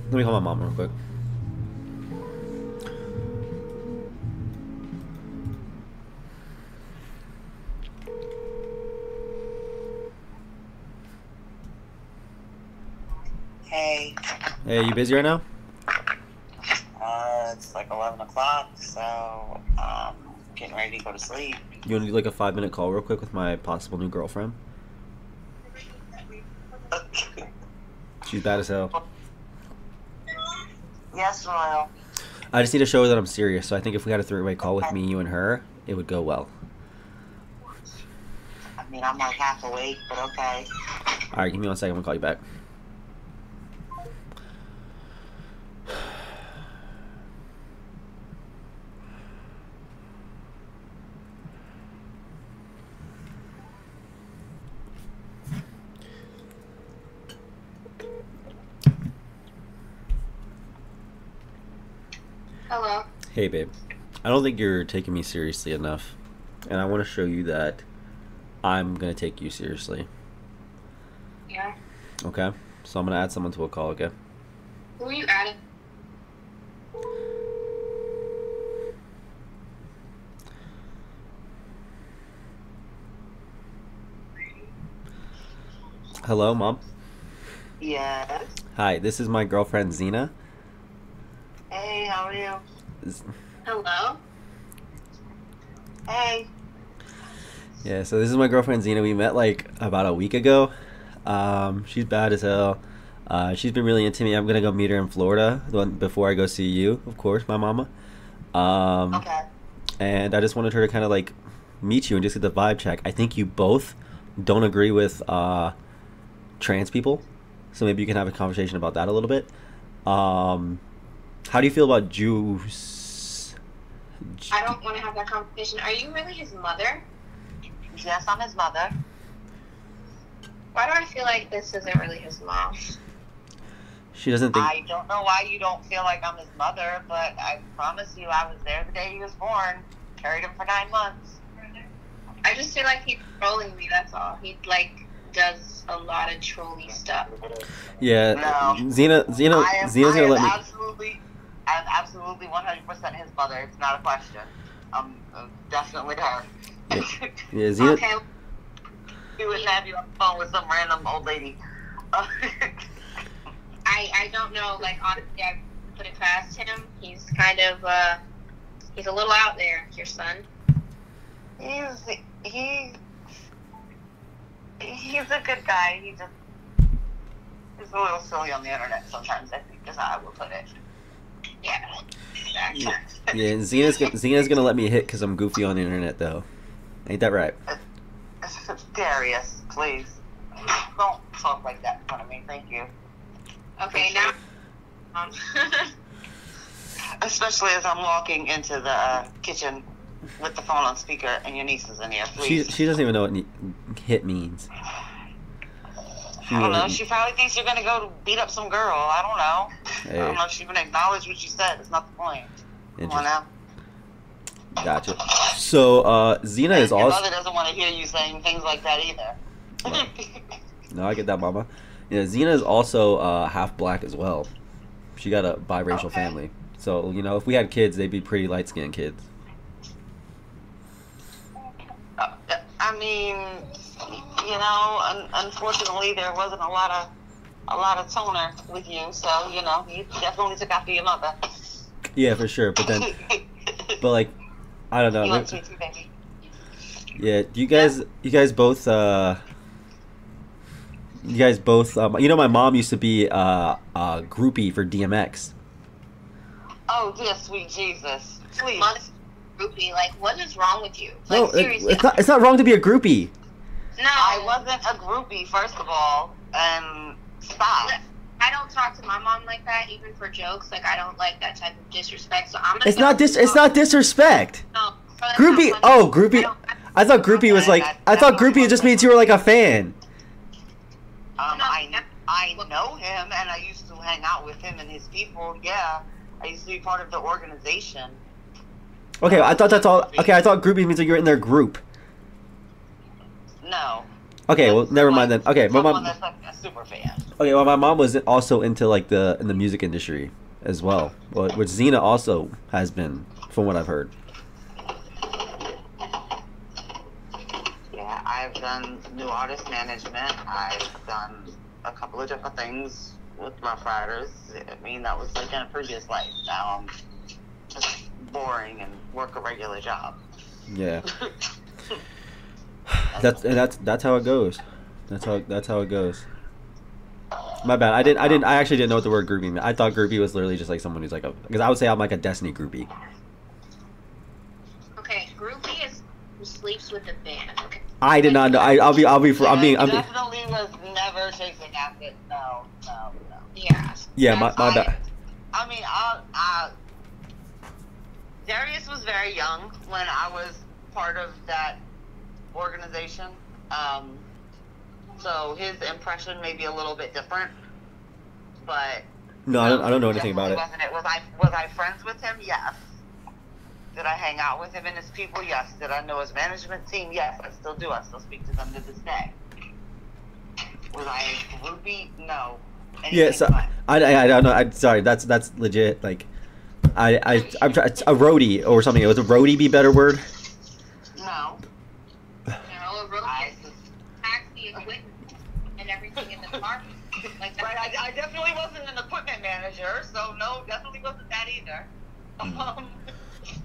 Let me call my mom real quick. Hey. Hey, you busy right now? It's like 11 o'clock, so getting ready to go to sleep. You want to do like a 5-minute call real quick with my possible new girlfriend? She's bad as hell. Yes, Royal. I just need to show her that I'm serious, so I think if we had a 3-way call with me, you, and her, it would go well. I mean, I'm like half awake, but okay. Alright, give me 1 second, I'm gonna call you back. Hello. Hey, babe. I don't think you're taking me seriously enough, and I want to show you that I'm gonna take you seriously. Yeah. Okay? So I'm gonna add someone to a call, okay? Who are you adding? Hello, Mom? Yes. Hi, this is my girlfriend, Xena. Hey, how are you? Hello. Hey. Yeah, so this is my girlfriend, Xena. We met like about a week ago. She's bad as hell. She's been really into me. I'm gonna go meet her in Florida before I go see you, of course, my mama. Okay. And I just wanted her to kind of like meet you and just get the vibe check. I think you both don't agree with trans people, so maybe you can have a conversation about that a little bit. How do you feel about Jews? I don't want to have that conversation. Are you really his mother? Yes, I'm his mother. Why do I feel like this isn't really his mom? She doesn't think. I don't know why you don't feel like I'm his mother, but I promise you I was there the day he was born. Carried him for 9 months. I just feel like he's trolling me, that's all. He, like, does a lot of trolly stuff. Yeah, No. Xena's gonna let me. I'm absolutely 100% his mother. It's not a question. Definitely her. Yeah, Xena. Okay. He would have you on the phone with some random old lady. I don't know, like, honestly, I put it past him. He's kind of, he's a little out there, your son. He's a good guy. He's a little silly on the internet sometimes, I think is how I will put it. Yeah. Exactly. Yeah, and Xena's gonna let me hit because I'm goofy on the internet, though. Ain't that right? Darius, please. Don't talk like that in front of me, thank you. Okay, now... Especially as I'm walking into the kitchen with the phone on speaker and your niece is in here, please. She doesn't even know what hit means. I don't know. She probably thinks you're going to go beat up some girl. I don't know. Hey. I don't know if she even acknowledged what you said. It's not the point. Come on now. Gotcha. So, Xena is Your also... mother doesn't want to hear you saying things like that either. Well, no, I get that, mama. Yeah, Xena is also half black as well. She got a biracial family. So, you know, if we had kids, they'd be pretty light-skinned kids. I mean, you know, unfortunately, there wasn't a lot of toner with you, so you know, you definitely took after your mother. Yeah, for sure. But then, but like, I don't know. You want sweet tea, baby? Yeah, you guys both, you know, my mom used to be a groupie for DMX. Oh, dear sweet Jesus, please. Groupie, like, what is wrong with you? Like, No, seriously. it's not wrong to be a groupie. No. I wasn't a groupie, first of all, and stop. I don't talk to my mom like that, even for jokes. Like, I don't like that type of disrespect. So I'm. It's not disrespect. No. Groupie. Oh, groupie. I thought groupie was like. I thought groupie just means you were like a fan. I know him, and I used to hang out with him and his people. Yeah, I used to be part of the organization. Okay, I thought that's all. Okay, I thought groupie means that you're in their group. No. Okay, well, never mind then. Okay, my mom. That's like a super fan. Okay, well, my mom was also into like the music industry as well, which Xena also has been, from what I've heard. Yeah, I've done new artist management. I've done a couple of different things with Rough Riders. I mean, that was like in a previous life. Now I'm just boring and work a regular job. Yeah. That's how it goes. That's how it goes. My bad. I actually didn't know what the word groupie meant. I thought groupie was literally just like someone who's like a, because I would say I'm like a Destiny groupie. Okay, groupie is who sleeps with the band. Okay. I did not know. I'll be for. I'm being. Definitely was never chasing after. No. Yeah. Yeah, my bad. I mean, Darius was very young when I was part of that organization. So his impression may be a little bit different, but No, I don't know anything about it. Wasn't it? Was I friends with him? Yes. Did I hang out with him and his people? Yes. Did I know his management team? Yes. I still do. I still speak to them to this day. Was I a groupie? No. Yeah, so I don't know. I'm sorry. That's legit. Like, I'm trying a roadie or something. Would a roadie be a better word? No. A roadie is taxi equipment and everything in the department. Like right. I definitely wasn't an equipment manager, so no, definitely wasn't that either.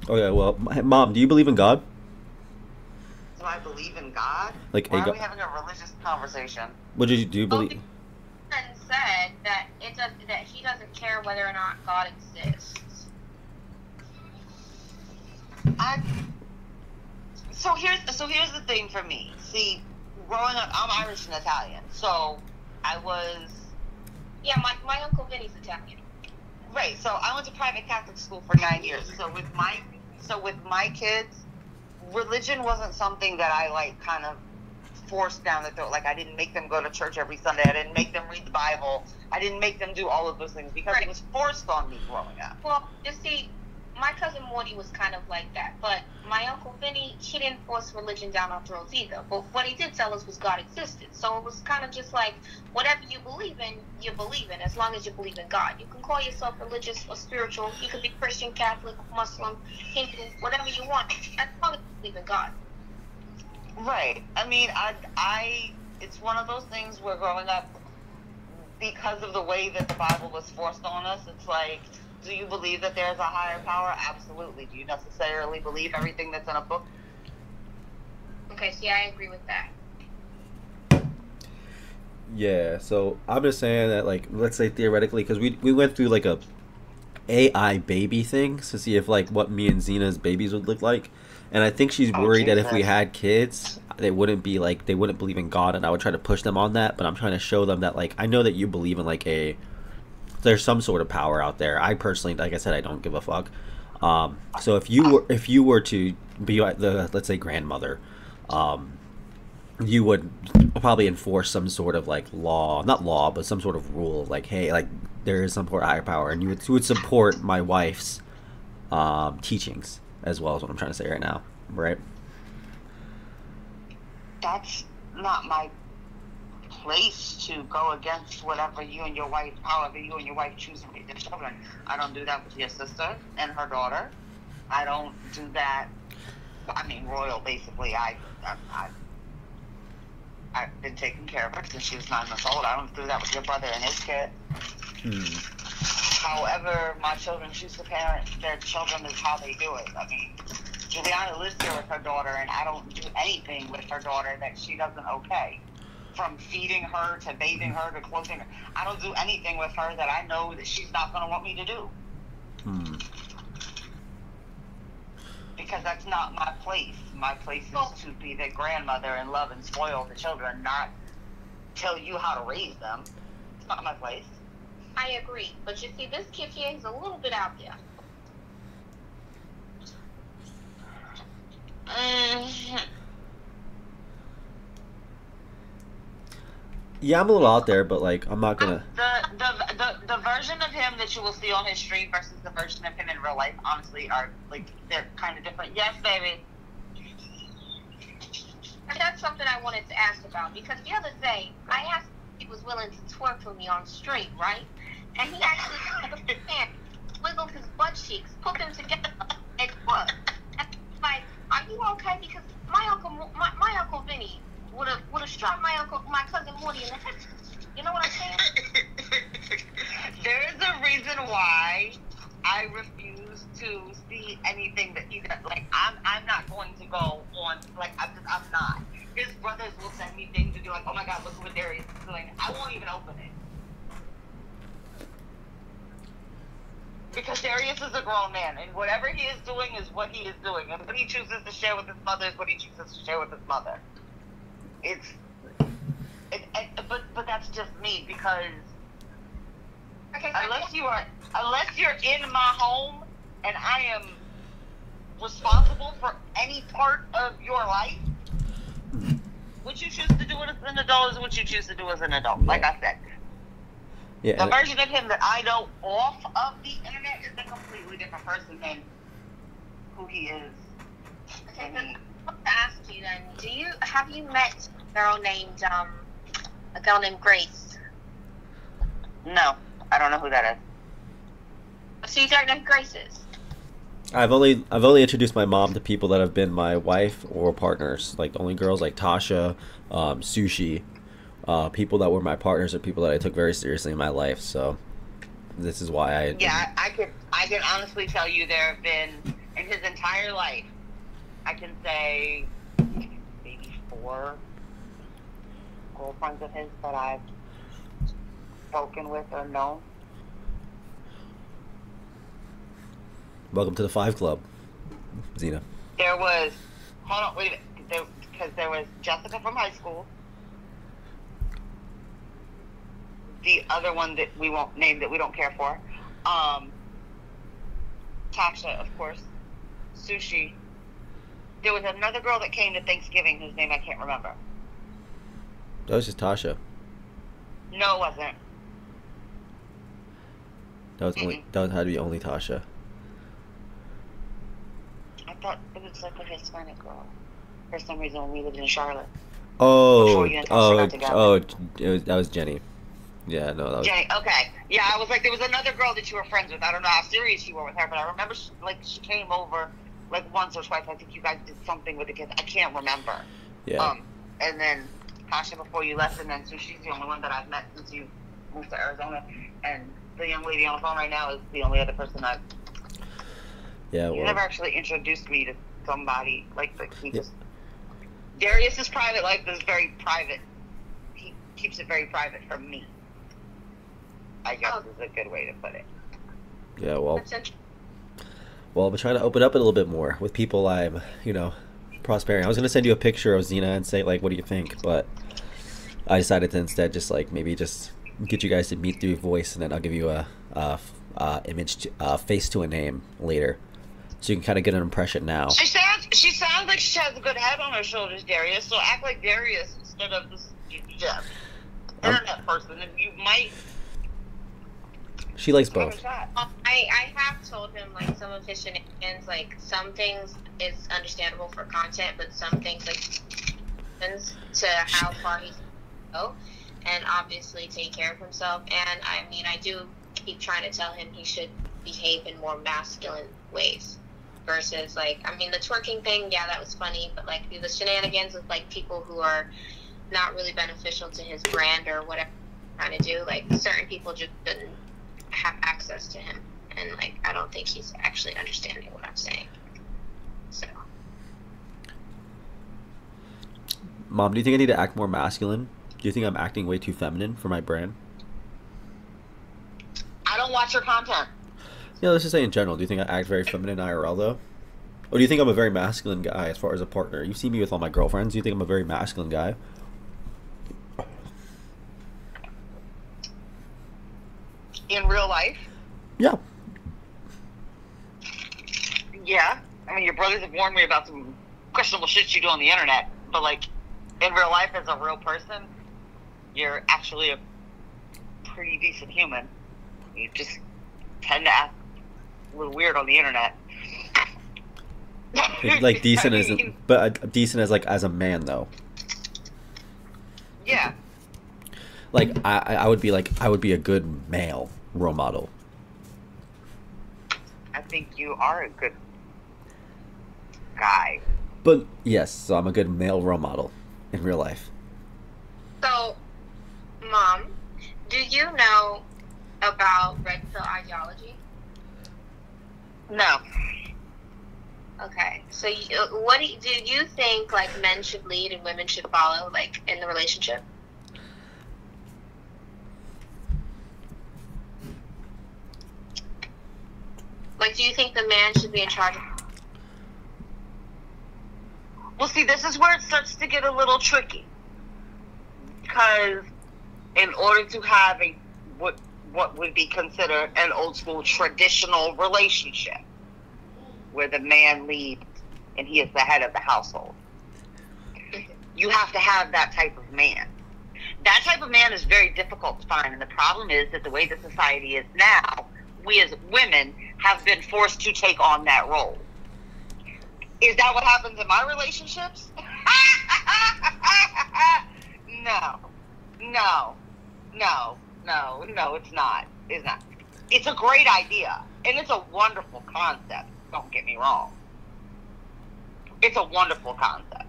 Okay, well, Mom, do you believe in God? Do I believe in God? Like, why are we having a religious conversation? What do you believe? Friend said that that he doesn't care whether or not God exists. So here's the thing for me. See, growing up, I'm Irish and Italian, so I was. Yeah, my Uncle Vinny's Italian. Right. So I went to private Catholic school for 9 years. So with my kids, religion wasn't something that I like kind of forced down their throat. Like, I didn't make them go to church every Sunday. I didn't make them read the Bible. I didn't make them do all of those things because it was forced on me growing up. Well, you see, my cousin Morty was kind of like that, but my Uncle Vinny, he didn't force religion down our throats either. But what he did tell us was God existed. So it was kind of just like, whatever you believe in, you believe in, as long as you believe in God. You can call yourself religious or spiritual. You could be Christian, Catholic, Muslim, Hindu, whatever you want, as long as you believe in God. Right. I mean, I it's one of those things where growing up, because of the way that the Bible was forced on us, it's like, do you believe that there's a higher power? Absolutely. Do you necessarily believe everything that's in a book? Okay, see, I agree with that. Yeah, so I'm just saying that, like, let's say theoretically, because we went through like a AI baby thing to see if like what me and Xena's babies would look like, and I think she's worried that if we had kids, they wouldn't believe in God, and I would try to push them on that. But I'm trying to show them that, like, I know that you believe in like there's some sort of power out there. I personally, like I said, I don't give a fuck. So if you were to be the, let's say, grandmother, you would probably enforce some sort of like law, not law, but some sort of rule, like, hey, like, there is some sort of higher power, and you would support my wife's teachings as well, is what I'm trying to say right now, right? That's not my place to go against however you and your wife choose to raise their children. I don't do that with your sister and her daughter. I don't do that. I mean, Royal, basically, I've been taking care of her since she was 9 months old. I don't do that with your brother and his kid. However my children choose to parent their children is how they do it. I mean, Juliana lives here with her daughter, and I don't do anything with her daughter that she doesn't okay. From feeding her to bathing her to clothing her. I don't do anything with her that I know that she's not going to want me to do. Because that's not my place. My place is to be the grandmother and love and spoil the children, not tell you how to raise them. It's not my place. I agree. But you see, this kid here is a little bit out there. Yeah, I'm a little out there, but like, I'm not gonna. The version of him that you will see on his stream versus the version of him in real life, honestly, are like, they're kind of different. Yes, baby. And that's something I wanted to ask about, because the other day I asked he was willing to twerk for me on stream, right? And he actually took his hand, wiggled his butt cheeks, put them together, and twerked. And like, are you okay? Because my uncle Vinny would have struck my cousin Morty in the head. You know what I'm saying? There is a reason why I refuse to see anything that he does. Like, I'm not going to go on. Like, I'm not. His brothers will send me things to do. Like, oh my God, look what Darius is doing. I won't even open it. Because Darius is a grown man, and whatever he is doing is what he is doing. And what he chooses to share with his mother is what he chooses to share with his mother. But that's just me, because Okay, unless you're in my home and I am responsible for any part of your life, what you choose to do as an adult is what you choose to do as an adult. Like I said. Yeah. The version of him that I know off of the internet is a completely different person than who he is. Okay, then I want to ask you then, have you met a girl named Grace? No, I don't know who that is. So you don't know who Grace is? I've only introduced my mom to people that have been my wife or partners. Like, the only girls like Tasha, Sushi, people that were my partners are people that I took very seriously in my life. So this is why I. Yeah, I can honestly tell you there have been in his entire life, I can say maybe 4 girlfriends of his that I've spoken with or known. Welcome to the 5 Club, Xena. There was, hold on, wait a minute, because there was Jessica from high school. The other one that we won't name, that we don't care for. Tasha, of course. Sushi. There was another girl that came to Thanksgiving whose name I can't remember. That was just Tasha. No, it wasn't. That had to be only Tasha. I thought it was like a Hispanic girl. For some reason, when we lived in Charlotte. That was Jenny. Yeah, no, that was Jenny. Okay, yeah, I was like, there was another girl that you were friends with. I don't know how serious you were with her, but I remember she came over like once or twice. I think you guys did something with the kids. I can't remember. Yeah. And then Tasha before you left, and then so she's the only one that I've met since you moved to Arizona. And the young lady on the phone right now is the only other person I've. Yeah. Well, you never actually introduced me to somebody like he just. Darius's private life is very private. He keeps it very private from me, I guess is a good way to put it. Yeah, well, I've been trying to open up a little bit more with people I'm, prospering. I was going to send you a picture of Xena and say, like, what do you think? But I decided to instead just, like, maybe just get you guys to meet through voice, and then I'll give you a face to a name later. So you can kind of get an impression now. She sounds like she has a good head on her shoulders, Darius. So act like Darius instead of this internet person, and you might. She likes both. I have told him, like, some of his shenanigans, like, some things is understandable for content, but some things, like, to how far he can go, and obviously take care of himself. And I mean, I do keep trying to tell him he should behave in more masculine ways versus, like, I mean, the twerking thing, yeah, that was funny, but, like, the shenanigans with, like, people who are not really beneficial to his brand or whatever he's trying to do, like, certain people just shouldn't have access to him, and, like, I don't think he's actually understanding what I'm saying. So, Mom, do you think I need to act more masculine? Do you think I'm acting way too feminine for my brand? I don't watch your content. Yeah, let's just say in general. Do you think I act very feminine IRL though? Or do you think I'm a very masculine guy as far as a partner? You see me with all my girlfriends. Do you think I'm a very masculine guy? In real life? Yeah. Yeah. I mean, your brothers have warned me about some questionable shit you do on the internet, but, like, in real life as a real person, you're actually a pretty decent human. You just tend to act a little weird on the internet. Like, decent decent as, like, as a man though. Yeah. Like I would be like I would be a good male role model. I think you are a good guy. But yes, so I'm a good male role model in real life. So, Mom, do you know about red pill ideology? No. Okay, so what do you think like men should lead and women should follow, like in the relationship? Like, do you think the man should be in charge of? Well, see, this is where it starts to get a little tricky. Because in order to have a what would be considered an old school traditional relationship where the man leads and he is the head of the household, you have to have that type of man. That type of man is very difficult to find, and the problem is that the way the society is now, we as women have been forced to take on that role. Is that what happens in my relationships? No, it's not. It's not. It's a great idea, and it's a wonderful concept. Don't get me wrong. It's a wonderful concept.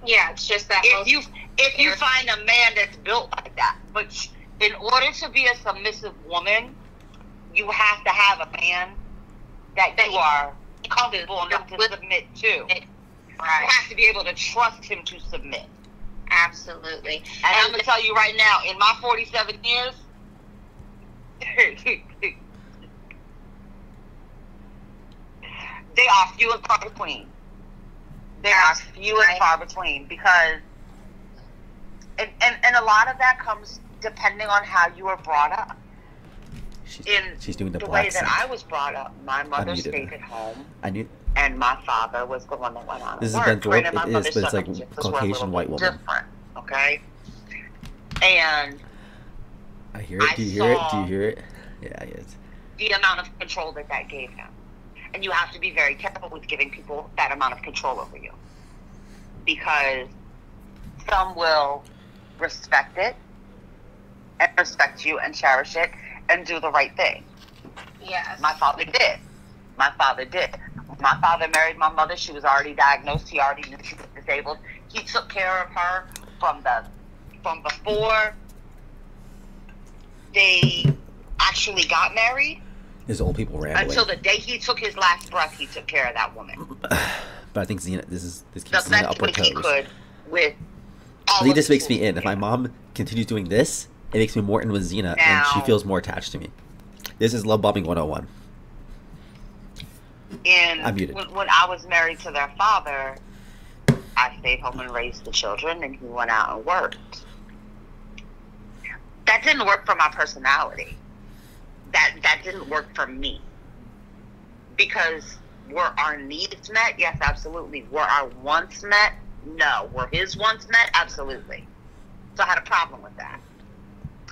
Yeah, it's just that if you find a man that's built like that, but in order to be a submissive woman, you have to have a man that you are comfortable enough to submit to. Right. You have to be able to trust him to submit. Absolutely. And I'm going to tell you right now, in my 47 years, they are few and far between. They are few and far between because, and a lot of that comes depending on how you were brought up. She's doing the way that I was brought up. My mother stayed at home. And my father was the one that went on. This has been through. It is, but it's like Caucasian white woman. Different, okay. And I hear it. Do you hear it? Do you hear it? Yeah, yes. The amount of control that gave him, and you have to be very careful with giving people that amount of control over you, because some will respect it and respect you and cherish it and do the right thing. Yes. My father did. My father married my mother. She was already diagnosed. He already knew she was disabled. He took care of her from before they actually got married. His old people ran until away. The day he took his last breath. He took care of that woman. But I think Xena, this keeps the Xena up her best way he toes. could with. I think this makes me in. If my mom continues doing this, it makes me more in with Xena, and she feels more attached to me. This is love bombing 101. I'm muted. When I was married to their father, I stayed home and raised the children, and he went out and worked. That didn't work for my personality. That didn't work for me. Because were our needs met? Yes, absolutely. Were our wants met? No. Were his wants met? Absolutely. So I had a problem with that.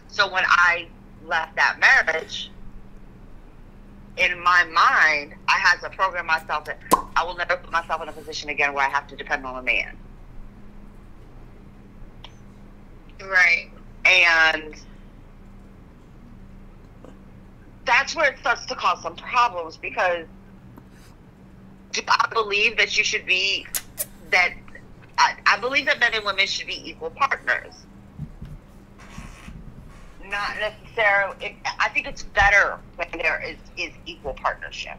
So when I left that marriage, in my mind, I had to program myself that I will never put myself in a position again where I have to depend on a man. Right. And that's where it starts to cause some problems, because do I believe that you should be, that I believe that men and women should be equal partners. Not necessarily. I think it's better when there is equal partnership,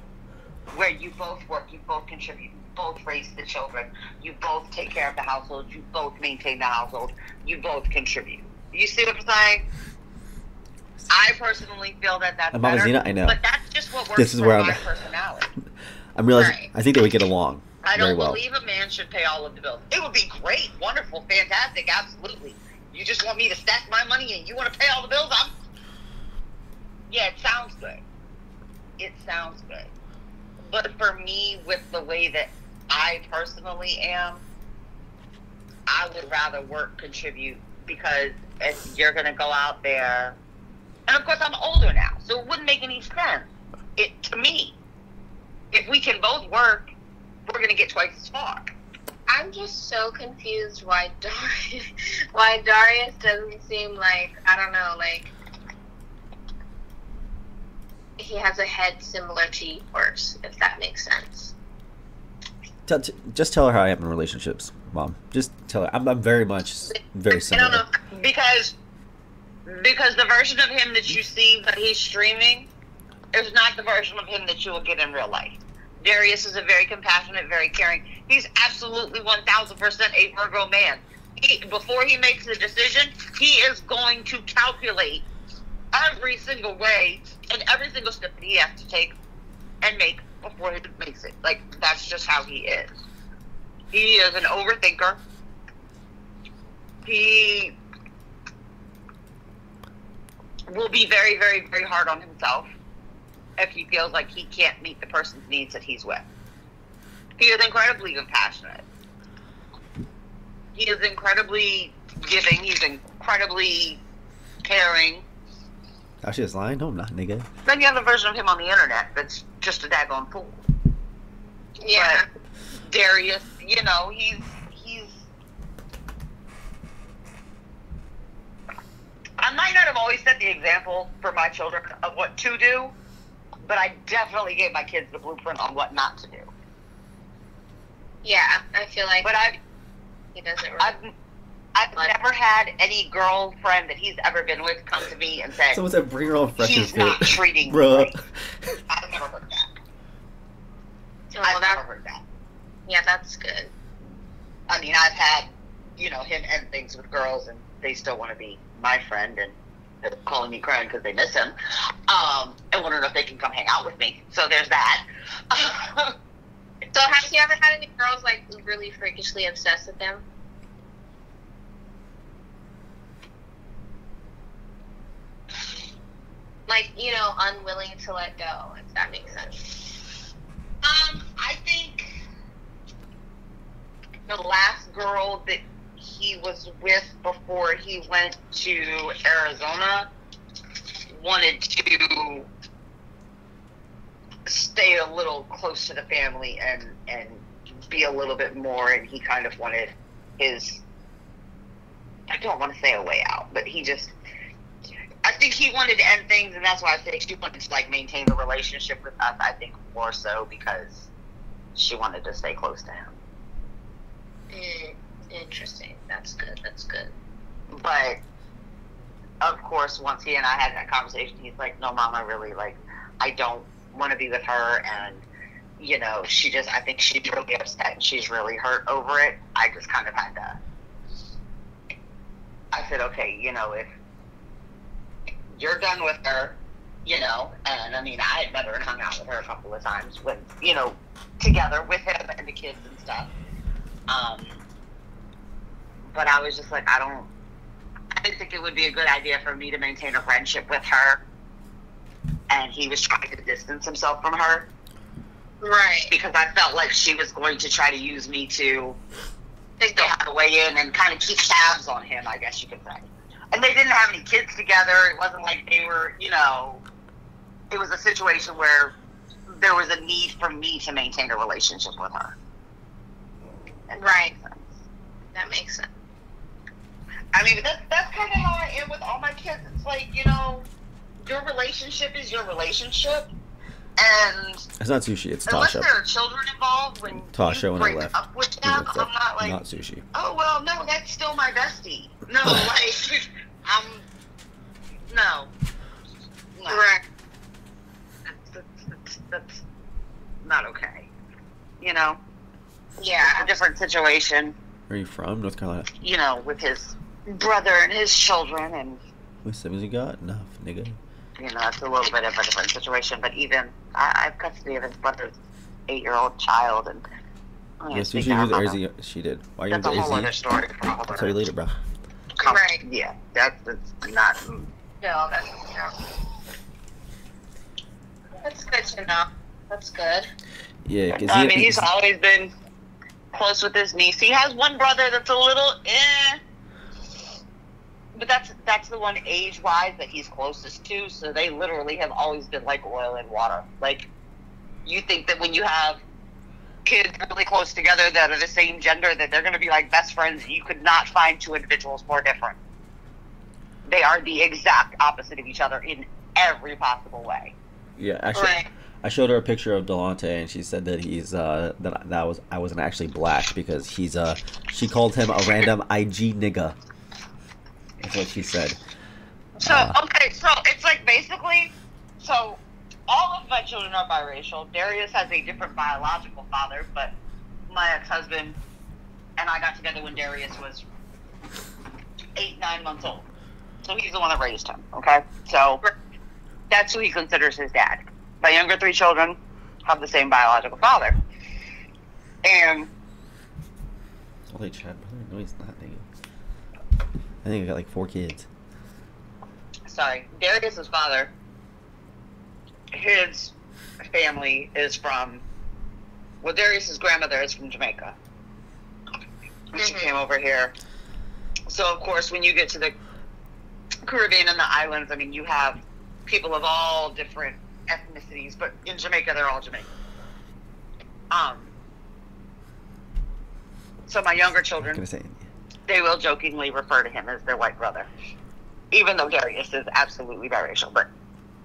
where you both work, you both contribute, you both raise the children, you both take care of the household, you both maintain the household, you both contribute. You see what I'm saying? I personally feel that that's better. Xena, I know. But that's just what works this is for where my personality. I'm realizing. Right. I think that we get along. I don't very well. believe a man should pay all of the bills. It would be great, wonderful, fantastic, absolutely. You just want me to stack my money and you want to pay all the bills? Yeah, it sounds good. It sounds good. But for me, with the way that I personally am, I would rather work, contribute, because if you're going to go out there, and of course I'm older now, so it wouldn't make any sense. To me, if we can both work, we're going to get twice as far. I'm just so confused why Darius doesn't seem like, I don't know, like he has a head similar to yours, if that makes sense. Just tell her how I am in relationships, Mom. Just tell her. I'm very similar. I don't know, because the version of him that you see when he's streaming is not the version of him that you will get in real life. Darius is a very compassionate, very caring. He's absolutely 1,000% a Virgo man. Before he makes a decision, he is going to calculate every single way and every single step that he has to take and make before he makes it. Like, that's just how he is. He is an overthinker. He will be very, very, very hard on himself if he feels like he can't meet the person's needs that he's with. He is incredibly compassionate. He is incredibly giving. He's incredibly caring. Actually, it's lying. No, I'm not, nigga. Then you have a version of him on the internet that's just a daggone fool. Yeah. But Darius, you know, he's I might not have always set the example for my children of what to do, but I definitely gave my kids the blueprint on what not to do. Yeah, I feel like But he doesn't really. I've never had any girlfriend that he's ever been with come to me and say, Someone said, "Bring your own fresher he's not kit." treating me Bruh. right. I've never heard that. I've never heard that. Yeah, that's good. I mean, I've had, you know, him end things with girls, and they still want to be my friend, and they're calling me crying because they miss him, and want to know if they can come hang out with me. So there's that. So have you ever had any girls like really freakishly obsessed with him? Like, you know, unwilling to let go, if that makes sense. I think the last girl that he was with before he went to Arizona wanted to stay a little close to the family and be a little bit more, and he kind of wanted his, I don't want to say a way out, but I think he wanted to end things, and that's why I think she wanted to like maintain the relationship with us. I think more so because she wanted to stay close to him. Interesting. That's good. That's good. But of course, once he and I had that conversation, he's like, "No, Mom, I really I don't want to be with her," and you know, I think she's really upset and she's really hurt over it. I just kind of had to. I said, "Okay, you know, if you're done with her, you know," and I mean, I had met her and hung out with her a couple of times when, you know, together with him and the kids and stuff. But I was just like, I didn't think it would be a good idea for me to maintain a friendship with her. And he was trying to distance himself from her. Right. Because I felt like she was going to try to use me to still have a way in and kind of keep tabs on him, I guess you could say. And they didn't have any kids together. It wasn't like they were, you know, it was a situation where there was a need for me to maintain a relationship with her. Right. That makes sense. I mean, that's kind of how I am with all my kids. It's like, you know, your relationship is your relationship. And It's not sushi. It's unless Tasha. there are children involved, when Tasha you when I break left. up with them, I'm not like, Not sushi. oh, well, no, that's still my bestie. No, like, no. Right. That's not okay. You know? Yeah. A different situation, Where are you from? North Carolina. you know, with his brother and his children, and, How many siblings you got? Enough, nigga. you know, it's a little bit of a different situation. But even, I have custody of his brother's 8-year-old child, and I'm Yeah, gonna sushi speak to her was mother. Arzy. She did. Why are you That's a into whole other Arzy? story for a whole I'll tell you later, bro. Right. Yeah, that's not. No, that's good to know. That's good. Yeah, because I mean, he's always been close with his niece. He has one brother that's a little but that's the one age-wise that he's closest to. So they literally have always been like oil and water. Like, you think that when you have kids really close together that are the same gender, that they're going to be like best friends. You could not find two individuals more different. They are the exact opposite of each other in every possible way. Yeah, actually, I showed her a picture of Delonte, and she said that he's I wasn't actually black because he's she called him a random IG nigga. That's what she said. So okay, so it's like basically, so all of my children are biracial. Darius has a different biological father, but my ex-husband and I got together when Darius was 8-9 months old. So he's the one that raised him, okay? So that's who he considers his dad. My younger 3 children have the same biological father. And... Holy Chad, brother. No, he's not, I think I got like 4 kids. Sorry. Darius's father, his family is from... Well, Darius's grandmother is from Jamaica. She came over here. So, of course, when you get to the Caribbean and the islands, I mean, you have people of all different ethnicities, but in Jamaica, they're all Jamaican. So my younger children, they will jokingly refer to him as their white brother, even though Darius is absolutely biracial. But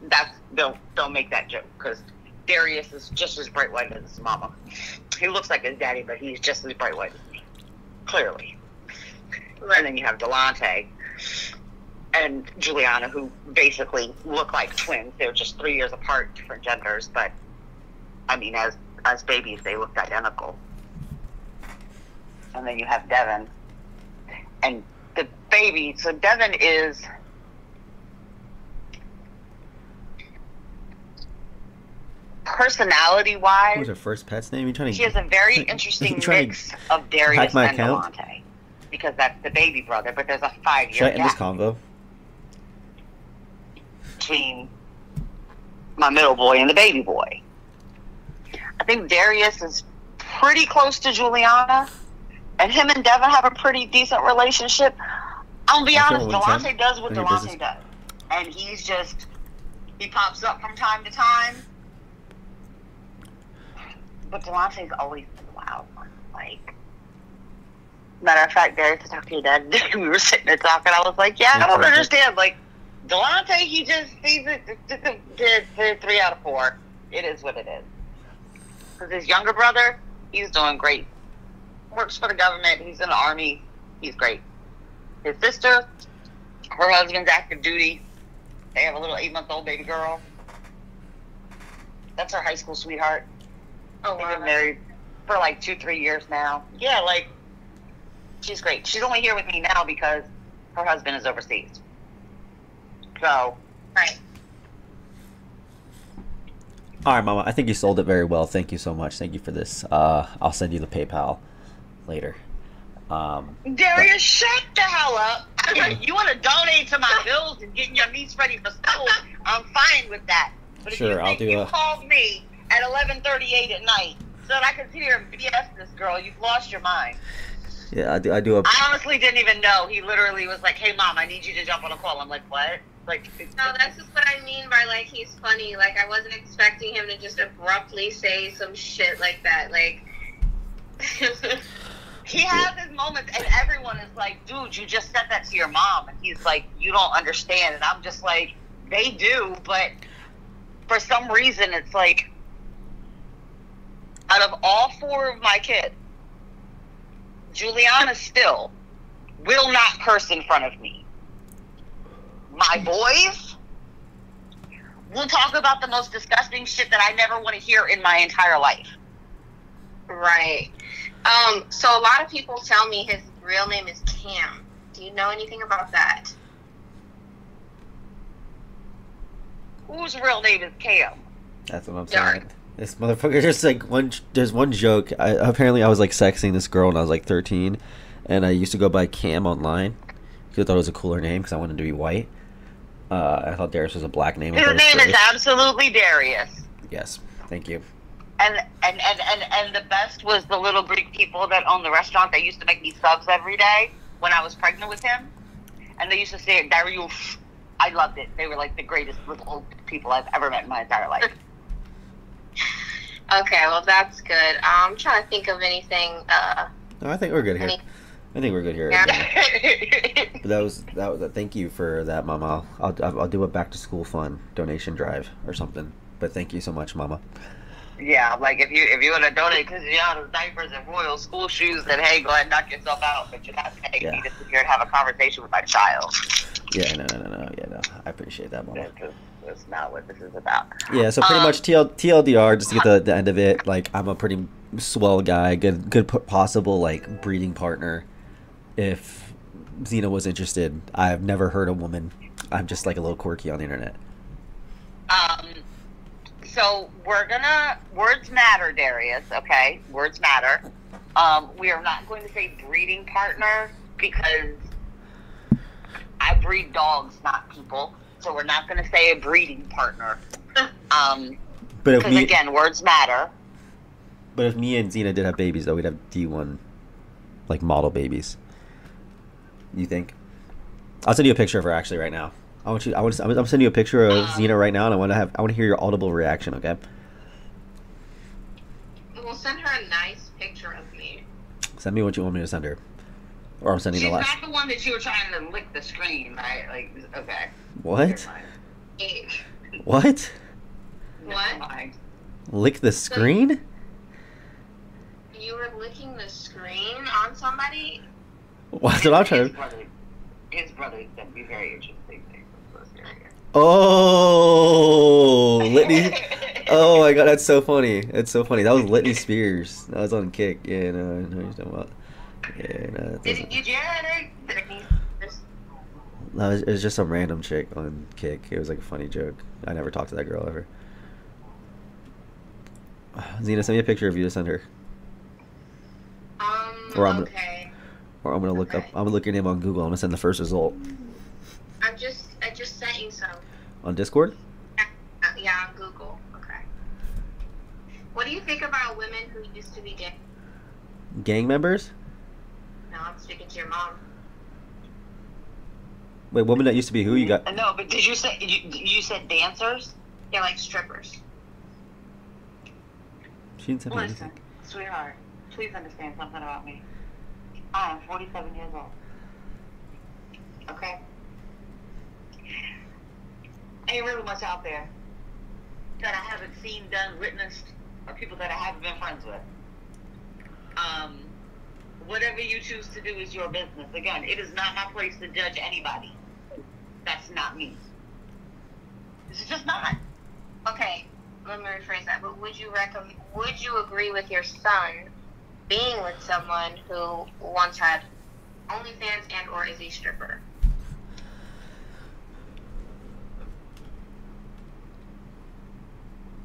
that's don't make that joke, because Darius is just as bright white as his mama. He looks like his daddy, but he's just as bright white as me, clearly. And then you have Delonte and Juliana, who basically look like twins. They're just 3 years apart, different genders, but I mean, as babies, they looked identical. And then you have Devin, and the baby. So Devin is personality-wise. What was her first pet's name? She has a very interesting mix of Darius and Delonte, because that's the baby brother. But there's a 5-year gap. Should I end this convo? Between my middle boy and the baby boy. I think Darius is pretty close to Juliana, and him and Devin have a pretty decent relationship. I'll be honest, Delonte does what Delonte does. And he pops up from time to time. But Delonte's always been the wild one. Like, matter of fact, Darius talked to your dad. We were sitting there talking. I was like, I don't understand. Like, Delonte, he's a 3 out of 4. It is what it is. Because his younger brother, he's doing great. Works for the government. He's in the Army. He's great. His sister, her husband's active duty. They have a little 8-month-old baby girl. That's her high school sweetheart. Oh, wow. They've been married for like 2-3 years now. Yeah, like, she's great. She's only here with me now because her husband is overseas. So, right. All right, Mama. I think you sold it very well. Thank you so much. Thank you for this. I'll send you the PayPal later. Darius, shut the hell up. You want to donate to my bills and getting your niece ready for school? I'm fine with that. But if you called me at 11:38 at night so that I could sit here and BS this girl, you've lost your mind. Yeah, I do. I honestly didn't even know. He literally was like, "Hey, Mom, I need you to jump on a call." I'm like, "What?" Like, no, that's just what I mean by, like, he's funny. Like, I wasn't expecting him to just abruptly say some shit like that. Like, he has his moments, and everyone is like, "Dude, you just said that to your mom," and he's like, "You don't understand," and I'm just like, "They do," but for some reason, it's like, out of all 4 of my kids, Juliana still will not curse in front of me. My boys will talk about the most disgusting shit that I never want to hear in my entire life. Right. So a lot of people tell me his real name is Cam. Do you know anything about that? Whose real name is Cam? That's what I'm saying. This motherfucker just like there's one joke. Apparently I was like sexting this girl when I was like 13, and I used to go by Cam online because I thought it was a cooler name because I wanted to be white. I thought Darius was a black name. His name is absolutely Darius. Yes, thank you. And the best was the little Greek people that own the restaurant. They used to make me subs every day when I was pregnant with him, and they used to say Darius. I loved it. They were like the greatest little old people I've ever met in my entire life. Okay, well that's good. I'm trying to think of anything. No, I think we're good here. I think we're good here. Yeah. But that was thank you for that, Mama. I'll do a back to school fund donation drive or something. But thank you so much, Mama. Yeah, like if you want to donate to Gianna's diapers and Royal school shoes, then hey, go ahead and knock yourself out. But you're not paying me to sit here and have a conversation with my child. Yeah, no. Yeah, no. I appreciate that, Mama. That's not what this is about. Yeah, so pretty much TLDR, just to get the end of it, like, I'm a pretty swell guy, good possible, like, breeding partner. If Xena was interested, I've never heard a woman. I'm just, like, a little quirky on the internet. So words matter, Darius, okay? Words matter. We are not going to say breeding partner because I breed dogs, not people. So we're not going to say a breeding partner. Because again, words matter. But if me and Xena did have babies, though, we'd have D1, like, model babies. You think? I'll send you a picture of her actually right now. I'm sending you a picture of Xena right now, and I want to hear your audible reaction. Okay? We'll send her a nice picture of me. Send me what you want me to send her, or I'm sending the last. She's not the one that you were trying to lick the screen, right? Like, okay. What? What? What? Lick the screen? You were licking the screen on somebody? What's what I'm trying to... His brother said be very interesting things. Oh, Litney. Oh my god, that's so funny. That's so funny. That was Litney Spears. That was on Kick. Yeah, no, you're talking about. Yeah, no. Did you hear No, it was just some random chick on Kick. It was like a funny joke. I never talked to that girl ever. Xena, send me a picture of you to send her. Okay. Or I'm gonna look up. I'm gonna look your name on Google. I'm gonna send the first result. I just sent you some. On Discord? Yeah, on Google. Okay. What do you think about women who used to be gay? Gang members? No, I'm speaking to your mom. Wait, women that used to be who? You got? No, but did you say you said dancers? They're like strippers. She didn't send me Listen, anything. sweetheart, please understand something about me. I am 47 years old. Okay? Ain't really much out there that I haven't seen, done, witnessed, or people that I haven't been friends with. Whatever you choose to do is your business. Again, it is not my place to judge anybody. That's not me. It's just not. Okay, let me rephrase that. But would you agree with your son being with someone who once had OnlyFans and or is a stripper?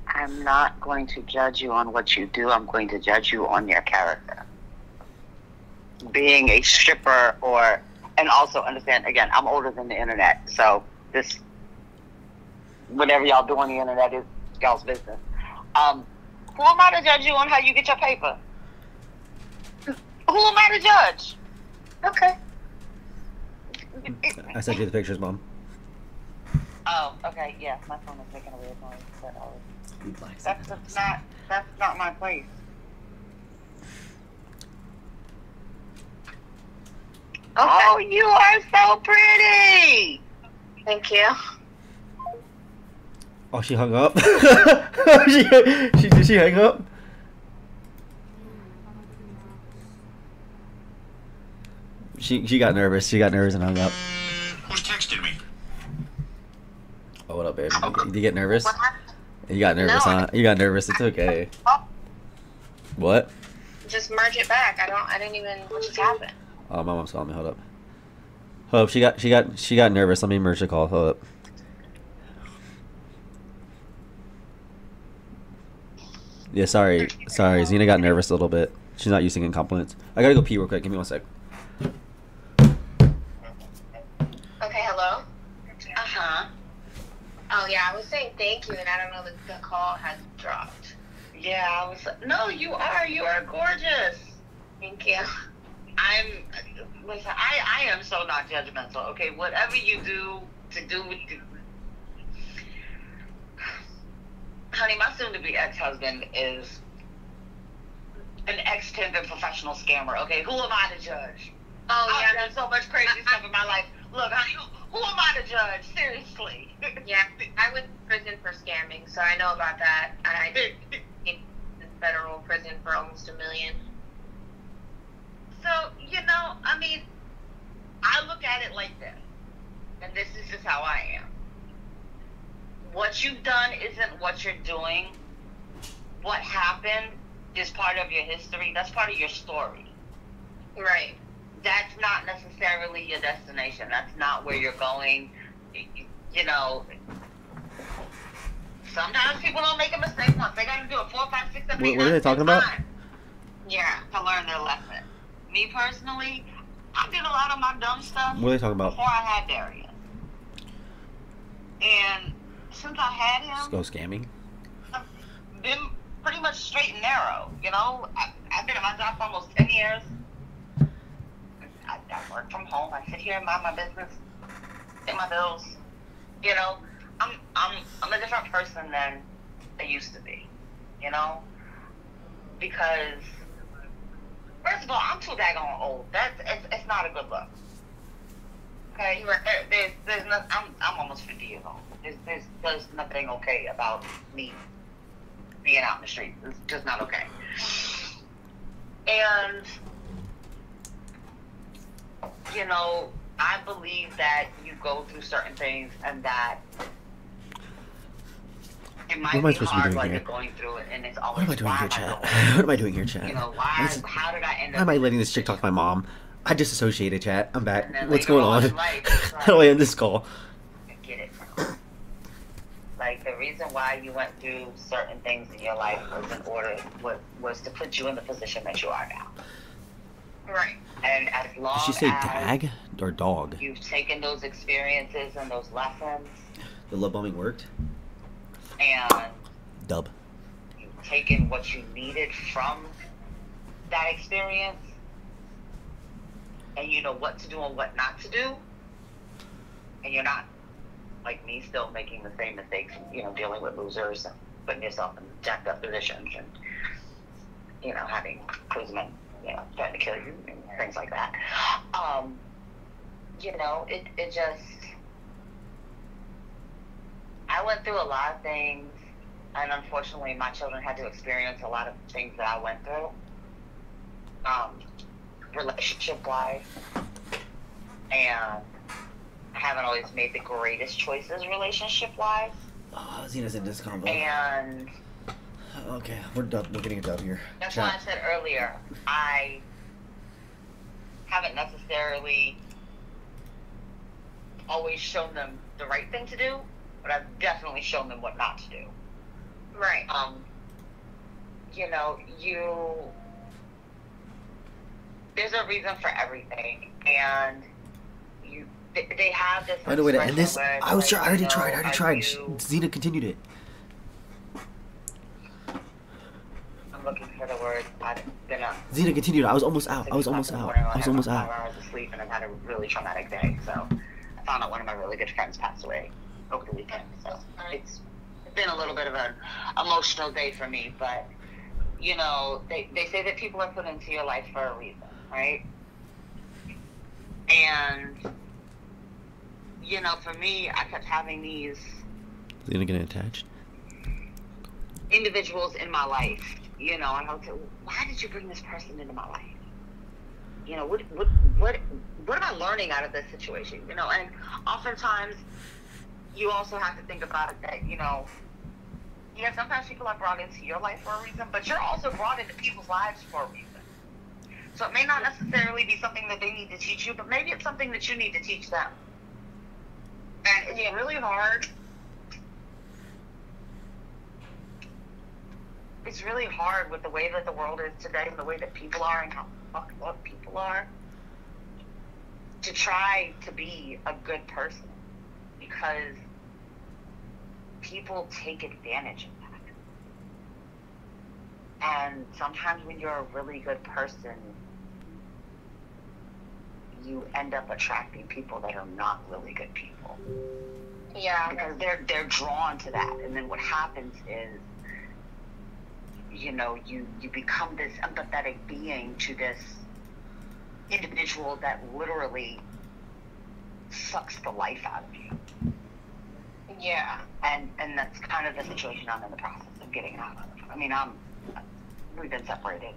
I'm not going to judge you on what you do. I'm going to judge you on your character. Being a stripper and also understand, again, I'm older than the internet, so this, whatever y'all do on the internet is y'all's business. Who am I to judge you on how you get your paper? Who am I to judge? Okay. I sent you the pictures, Mom. Oh, okay, yeah, my phone is making a weird noise, but that's not my place. Okay. Oh, you are so pretty! Thank you. Oh, she hung up. Did she hang up? She got nervous. She got nervous and hung up. Who's texted me? Oh, what up, babe? Did you get nervous? What happened? You got nervous, huh? You got nervous. It's okay. What? Just merge it back. I didn't even. What just happened? Oh, my mom's calling me. Hold up. Hold up. She got nervous. Let me merge the call. Hold up. Yeah, sorry. Xena got nervous a little bit. She's not using in compliments. I gotta go pee real quick. Give me 1 sec. Okay, hello? Uh-huh. Oh, yeah, I was saying thank you, and I don't know the call has dropped. Yeah, I was. No, you are gorgeous. Thank you. Listen, I am so not judgmental. Okay, whatever you do to do with Honey, my soon-to-be ex-husband is an ex-Tinder professional scammer. Okay, who am I to judge? Oh I've yeah, done so much crazy stuff in my life. Look, honey, who am I to judge? Seriously. yeah. I went to prison for scamming, so I know about that. And I did in federal prison for almost $1 million. So, I mean, I look at it like this, and this is just how I am. What you've done isn't what you're doing. What happened is part of your history. That's part of your story. Right. That's not necessarily your destination. That's not where you're going. Sometimes people don't make a mistake once. They got to do it 4, 5, 6, 7, 8, What are they talking about? Yeah, to learn their lesson. Me personally, I did a lot of my dumb stuff What are they talking about? before I had Darius. And since I had him, Just go scamming. I've been pretty much straight and narrow. I've been at my job for almost 10 years. I work from home. I sit here and mind my business, pay my bills. I'm a different person than I used to be. Because first of all, I'm too daggone old. It's not a good look. Okay, there's no, I'm almost 50 years old. There's nothing okay about me being out in the streets. It's just not okay. And I believe that you go through certain things and that it might What am I be supposed to be hard doing while here? you're going through it, and it's What always am I doing why here, am I chat? going What am I doing here, chat? how did I end up? Why am I letting this chick talk to my mom? I disassociated, chat. I'm back. And then What's later going on? in life, it's How do I end this call? I get it now. Like, the reason why you went through certain things in your life was to put you in the position that you are now. Right. And as long Did she say as dag or dog? you've taken those experiences and those lessons, The love bombing worked? and Dub. you've taken what you needed from that experience, and you know what to do and what not to do, and you're not, like me, still making the same mistakes, dealing with losers and putting yourself in jacked up positions and, having policemen, trying to kill you and things like that. It just, I went through a lot of things, and unfortunately my children had to experience a lot of things that I went through, relationship-wise, and I haven't always made the greatest choices relationship-wise. Oh, Xena's in this combo. And Okay, we're dub. We're getting a dub here. that's why I said earlier, I haven't necessarily always shown them the right thing to do, but I've definitely shown them what not to do. Right. There's a reason for everything, and they have this. Find a way to end this. expression where, I already like, tried. I already tried. you- Xena continued it. I'm looking for the word. I've been up. Xena continued. I was almost out. I was almost out. I was almost 5 out. hours of sleep, and I've had a really traumatic day. So I found out one of my really good friends passed away over the weekend. So it's been a little bit of an emotional day for me. But they say that people are put into your life for a reason, right? And for me, I kept having these Xena getting attached. individuals in my life, and I was like, why did you bring this person into my life? What am I learning out of this situation? And oftentimes you also have to think about it that, sometimes people are brought into your life for a reason, but you're also brought into people's lives for a reason. So it may not necessarily be something that they need to teach you, but maybe it's something that you need to teach them. And it's really hard. It's really hard with the way that the world is today and the way that people are and how fucked up people are to try to be a good person, because people take advantage of that. And sometimes when you're a really good person, you end up attracting people that are not really good people. Yeah. Because they're drawn to that, and then what happens is, you know, you become this empathetic being to this individual that literally sucks the life out of you. Yeah. And that's kind of the situation I'm in the process of getting out of. I mean, we've been separated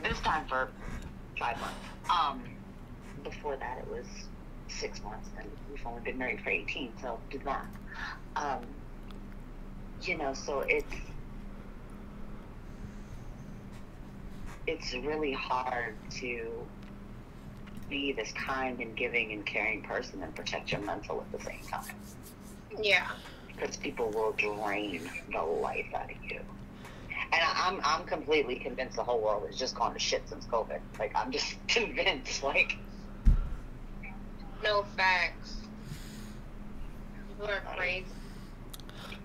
this time for 5 months. Before that it was 6 months, and we've only been married for 18, so do that. You know, so it's really hard to be this kind and giving and caring person and protect your mental at the same time. Yeah. Because people will drain the life out of you. And I'm completely convinced the whole world has just gone to shit since COVID. Like, I'm just convinced, like... No facts. People are crazy.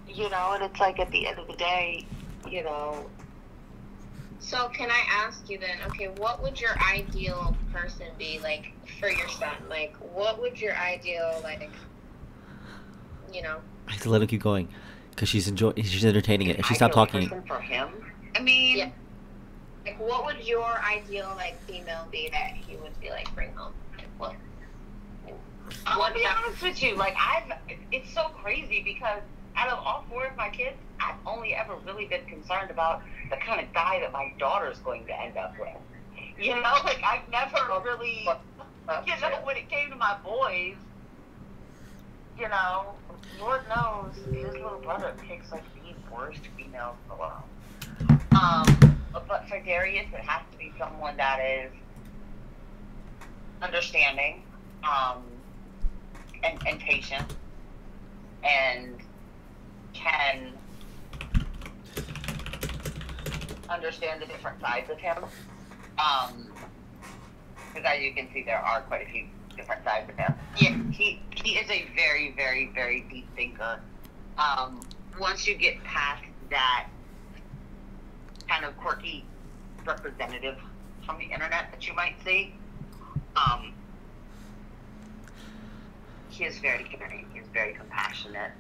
You know, and it's like, at the end of the day, you know... So can I ask you then, okay, what would your ideal person be, like, for your son? Like, what would your ideal, like, you know... I have to let him keep going, because she's entertaining it. If she stopped talking... Person for him? I mean... Yeah. Like, what would your ideal, like, female be that he would be, like, bring home? Like, what? I'm gonna be honest with you, like, it's so crazy because out of all 4 of my kids, I've only ever really been concerned about the kind of guy that my daughter's going to end up with. You know, like, I've never really, you know, when it came to my boys, you know, Lord knows his little brother picks, like, the worst females in the world. But for Darius, it has to be someone that is understanding, and patient, and can understand the different sides of him. Because as you can see, there are quite a few different sides of him. Yeah, he is a very, very, very deep thinker. Once you get past that kind of quirky representative from the internet that you might see, he is very caring. He is very compassionate.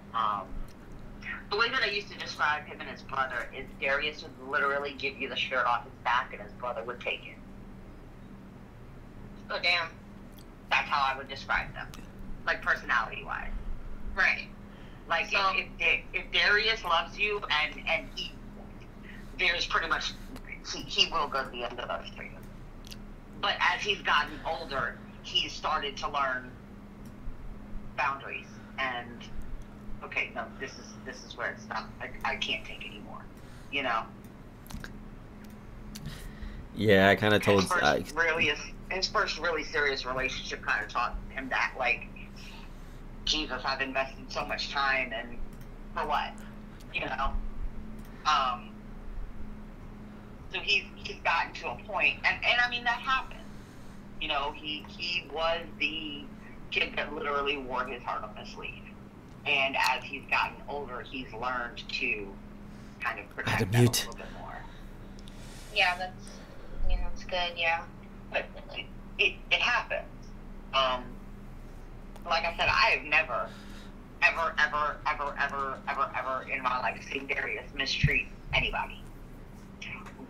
The way that I used to describe him and his brother is Darius would literally give you the shirt off his back and his brother would take it. Oh, damn. That's how I would describe them. Like, personality-wise. Right. Like, so, if Darius loves you and he, there's pretty much, he will go to the end of those for you. But as he's gotten older, he's started to learn boundaries and, okay, no, this is where it's not. I can't take anymore. You know. Yeah, I kind of told. His first really serious relationship kind of taught him that, like, Jesus, I've invested so much time, and for what? You know. So he's gotten to a point, and I mean that happened. You know, he was the kid that literally wore his heart on his sleeve. And as he's gotten older, he's learned to kind of protect that a little bit more. Yeah, that's good, yeah. But it happens. Like I said, I have never, ever in my life seen Darius mistreat anybody.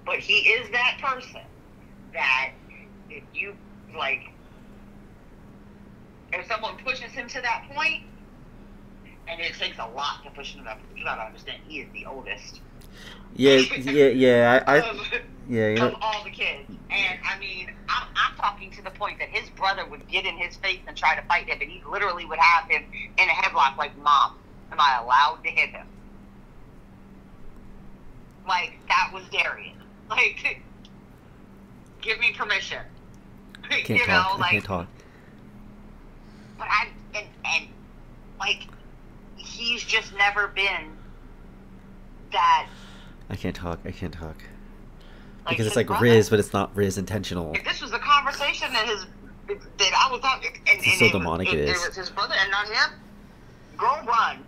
But he is that person that if you, like, if someone pushes him to that point, and it takes a lot to push him to that point, you gotta understand, he is the oldest. Yeah. Yeah. Of all the kids. And, I mean, I'm talking to the point that his brother would get in his face and try to fight him, and he literally would have him in a headlock like, Mom, am I allowed to hit him? Like, that was Darius. Like, give me permission. I can't talk. I can't talk. But and like, he's just never been that. I can't talk. Like, because it's like brother, Riz, but it's not Riz intentional. If this was a conversation that I was talking, and so demonic it is. It was his brother and not him. Go run.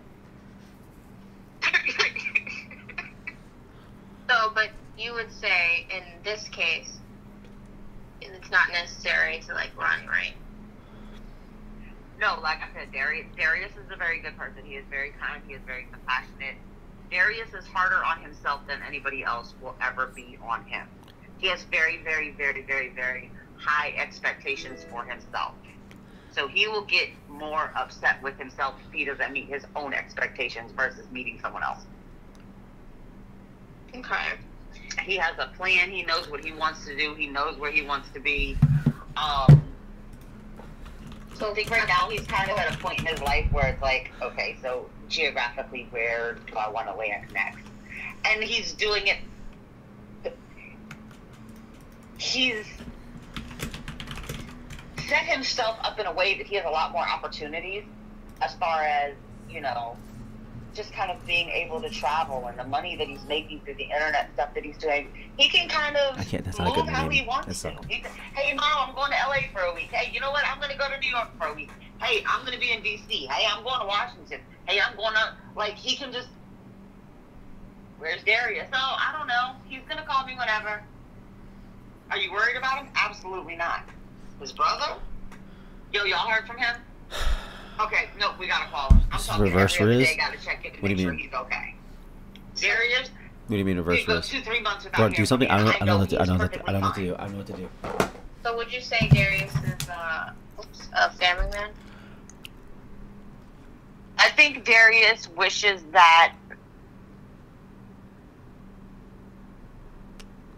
So, but you would say in this case, it's not necessary to, like, run, right? No, like I said, Darius is a very good person. He is very kind. He is very compassionate. Darius is harder on himself than anybody else will ever be on him. He has very, very, very, very, very high expectations for himself. So he will get more upset with himself if he doesn't meet his own expectations versus meeting someone else. Okay. He has a plan. He knows what he wants to do. He knows where he wants to be. So I think right now he's kind of at a point in his life where it's like, okay, so geographically, where do I want to land next? And he's doing it. He's set himself up in a way that he has a lot more opportunities as far as, you know, just kind of being able to travel and the money that he's making through the internet stuff that he's doing. He can kind of move how he wants to. Hey, Mom, I'm going to LA for a week. Hey, you know what? I'm going to go to New York for a week. Hey, I'm going to be in DC. Hey, I'm going to Washington. Hey, I'm going to, like, he can just, where's Darius? Oh, I don't know. He's going to call me whenever. Are you worried about him? Absolutely not. His brother? Yo, y'all heard from him? Okay, no, we gotta call him. I'm talking reverse every other Riz? day. Gotta check in to What do make you sure mean? he's okay. Darius? What do you mean reverse He goes risk? 2-3 months without Bro, hearing do something. from me. I know what to. I know what perfectly to do. fine. I know what to do. So would you say Darius is a family man? I think Darius wishes that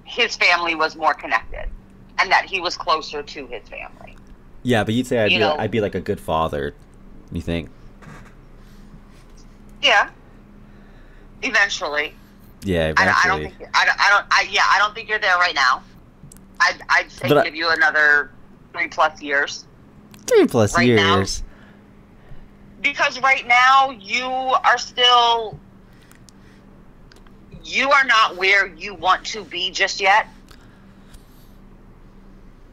his family was more connected and that he was closer to his family. Yeah, but you'd say You know- I'd be like a good father. You think? Yeah. Eventually. Yeah, I eventually. don't think I don't think you're there right now. I'd say But give you another 3+ years. 3+ right now- years. Because right now you are not where you want to be just yet.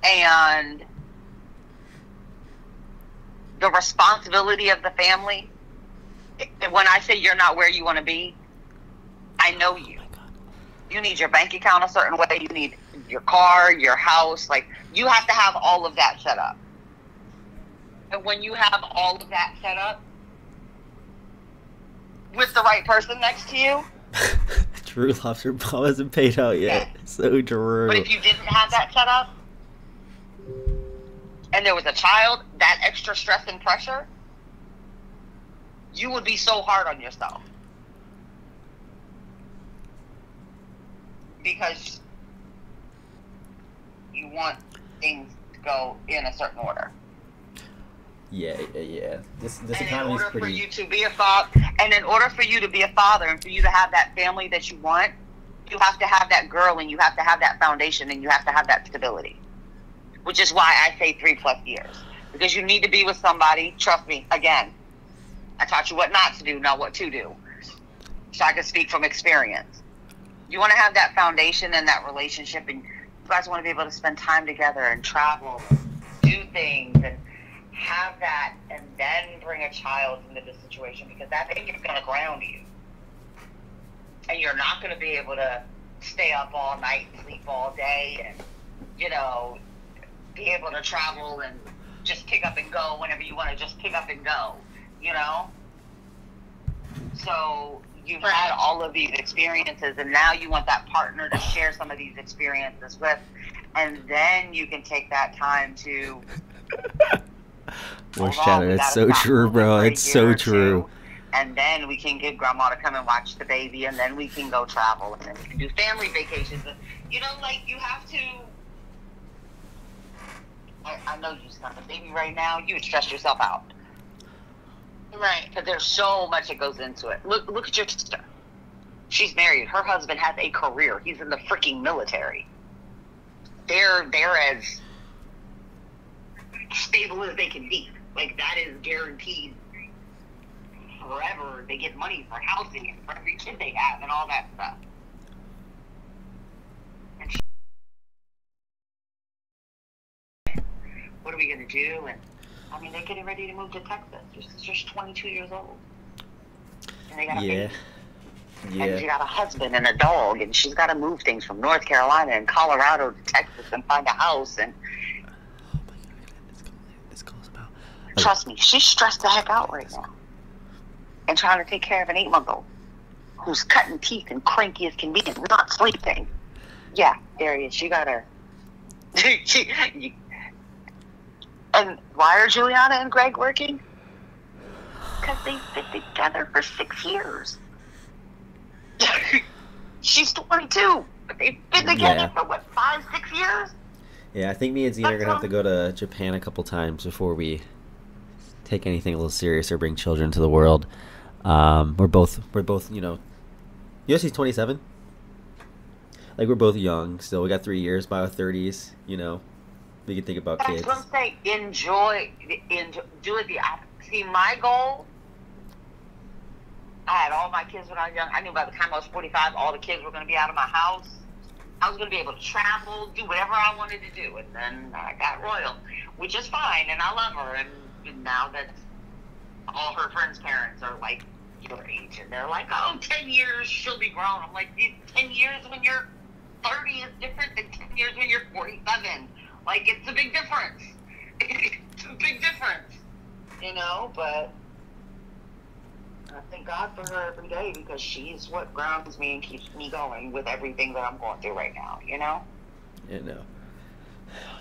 And the responsibility of the family, when I say you're not where you want to be, I know you. You need your bank account a certain way. You need your car, your house. Like, you have to have all of that set up. And when you have all of that set up with the right person next to you, Drew Lobster Ball hasn't paid out yet. Yeah. So Drew. but if you didn't have that set up, and there was a child, that extra stress and pressure, you would be so hard on yourself. Because you want things to go in a certain order. Yeah. This And in economy's order for pretty. you to be a father, and in order for you to be a father, and for you to have that family that you want, you have to have that girl, and you have to have that foundation, and you have to have that stability. Which is why I say 3+ years, because you need to be with somebody. Trust me. Again, I taught you what not to do, not what to do, so I can speak from experience. You want to have that foundation and that relationship, and you guys want to be able to spend time together and travel, do things, and have that, and then bring a child into the situation, because that thing is going to ground you. And you're not going to be able to stay up all night, sleep all day, and, you know, be able to travel and just pick up and go whenever you want to just pick up and go, you know? So you've had all of these experiences, and now you want that partner to share some of these experiences with, and then you can take that time to Voice hold on, chatter. we It's gotta so stop true, moving bro. for a It's year so or true. two, and then we can get grandma to come and watch the baby, and then we can go travel, and then we can do family vacations. You know, like, you have to. I know you just got the baby right now. You would stress yourself out. Right. Because there's so much that goes into it. Look at your sister. She's married. Her husband has a career. He's in the freaking military. They're as stable as they can be. Like, that is guaranteed forever. They get money for housing and for every kid they have and all that stuff. And what are we going to do? And I mean, they're getting ready to move to Texas. Your sister's 22 years old. And they got a Yeah. baby. And she got a husband and a dog, and she's got to move things from North Carolina and Colorado to Texas and find a house. And Oh my god, this call is about. Trust me, she's stressed the heck out right now. And trying to take care of an 8-month-old who's cutting teeth and cranky as can be and not sleeping. Yeah, Darius, you gotta... And why are Juliana and Greg working? Because they've been together for 6 years. She's 22. But they've been together for, what, 5, 6 years? Yeah, I think me and Xena are going to have to go to Japan a couple times before we take anything a little serious or bring children to the world. We're both, you know, she's 27. Like, we're both young still. We got 3 years by our 30s, you know. We can think about kids. Let's say enjoy, do it the opposite. See, my goal, I had all my kids when I was young. I knew by the time I was 45, all the kids were going to be out of my house. I was going to be able to travel, do whatever I wanted to do. And then I got royal, which is fine, and I love her. And now that all her friends' parents are like your age, and they're like, oh, 10 years, she'll be grown. I'm like, 10 years when you're 30 is different than 10 years when you're 47. Like, it's a big difference. It's a big difference, you know, but I thank God for her every day because she's what grounds me and keeps me going with everything that I'm going through right now, you know? Yeah,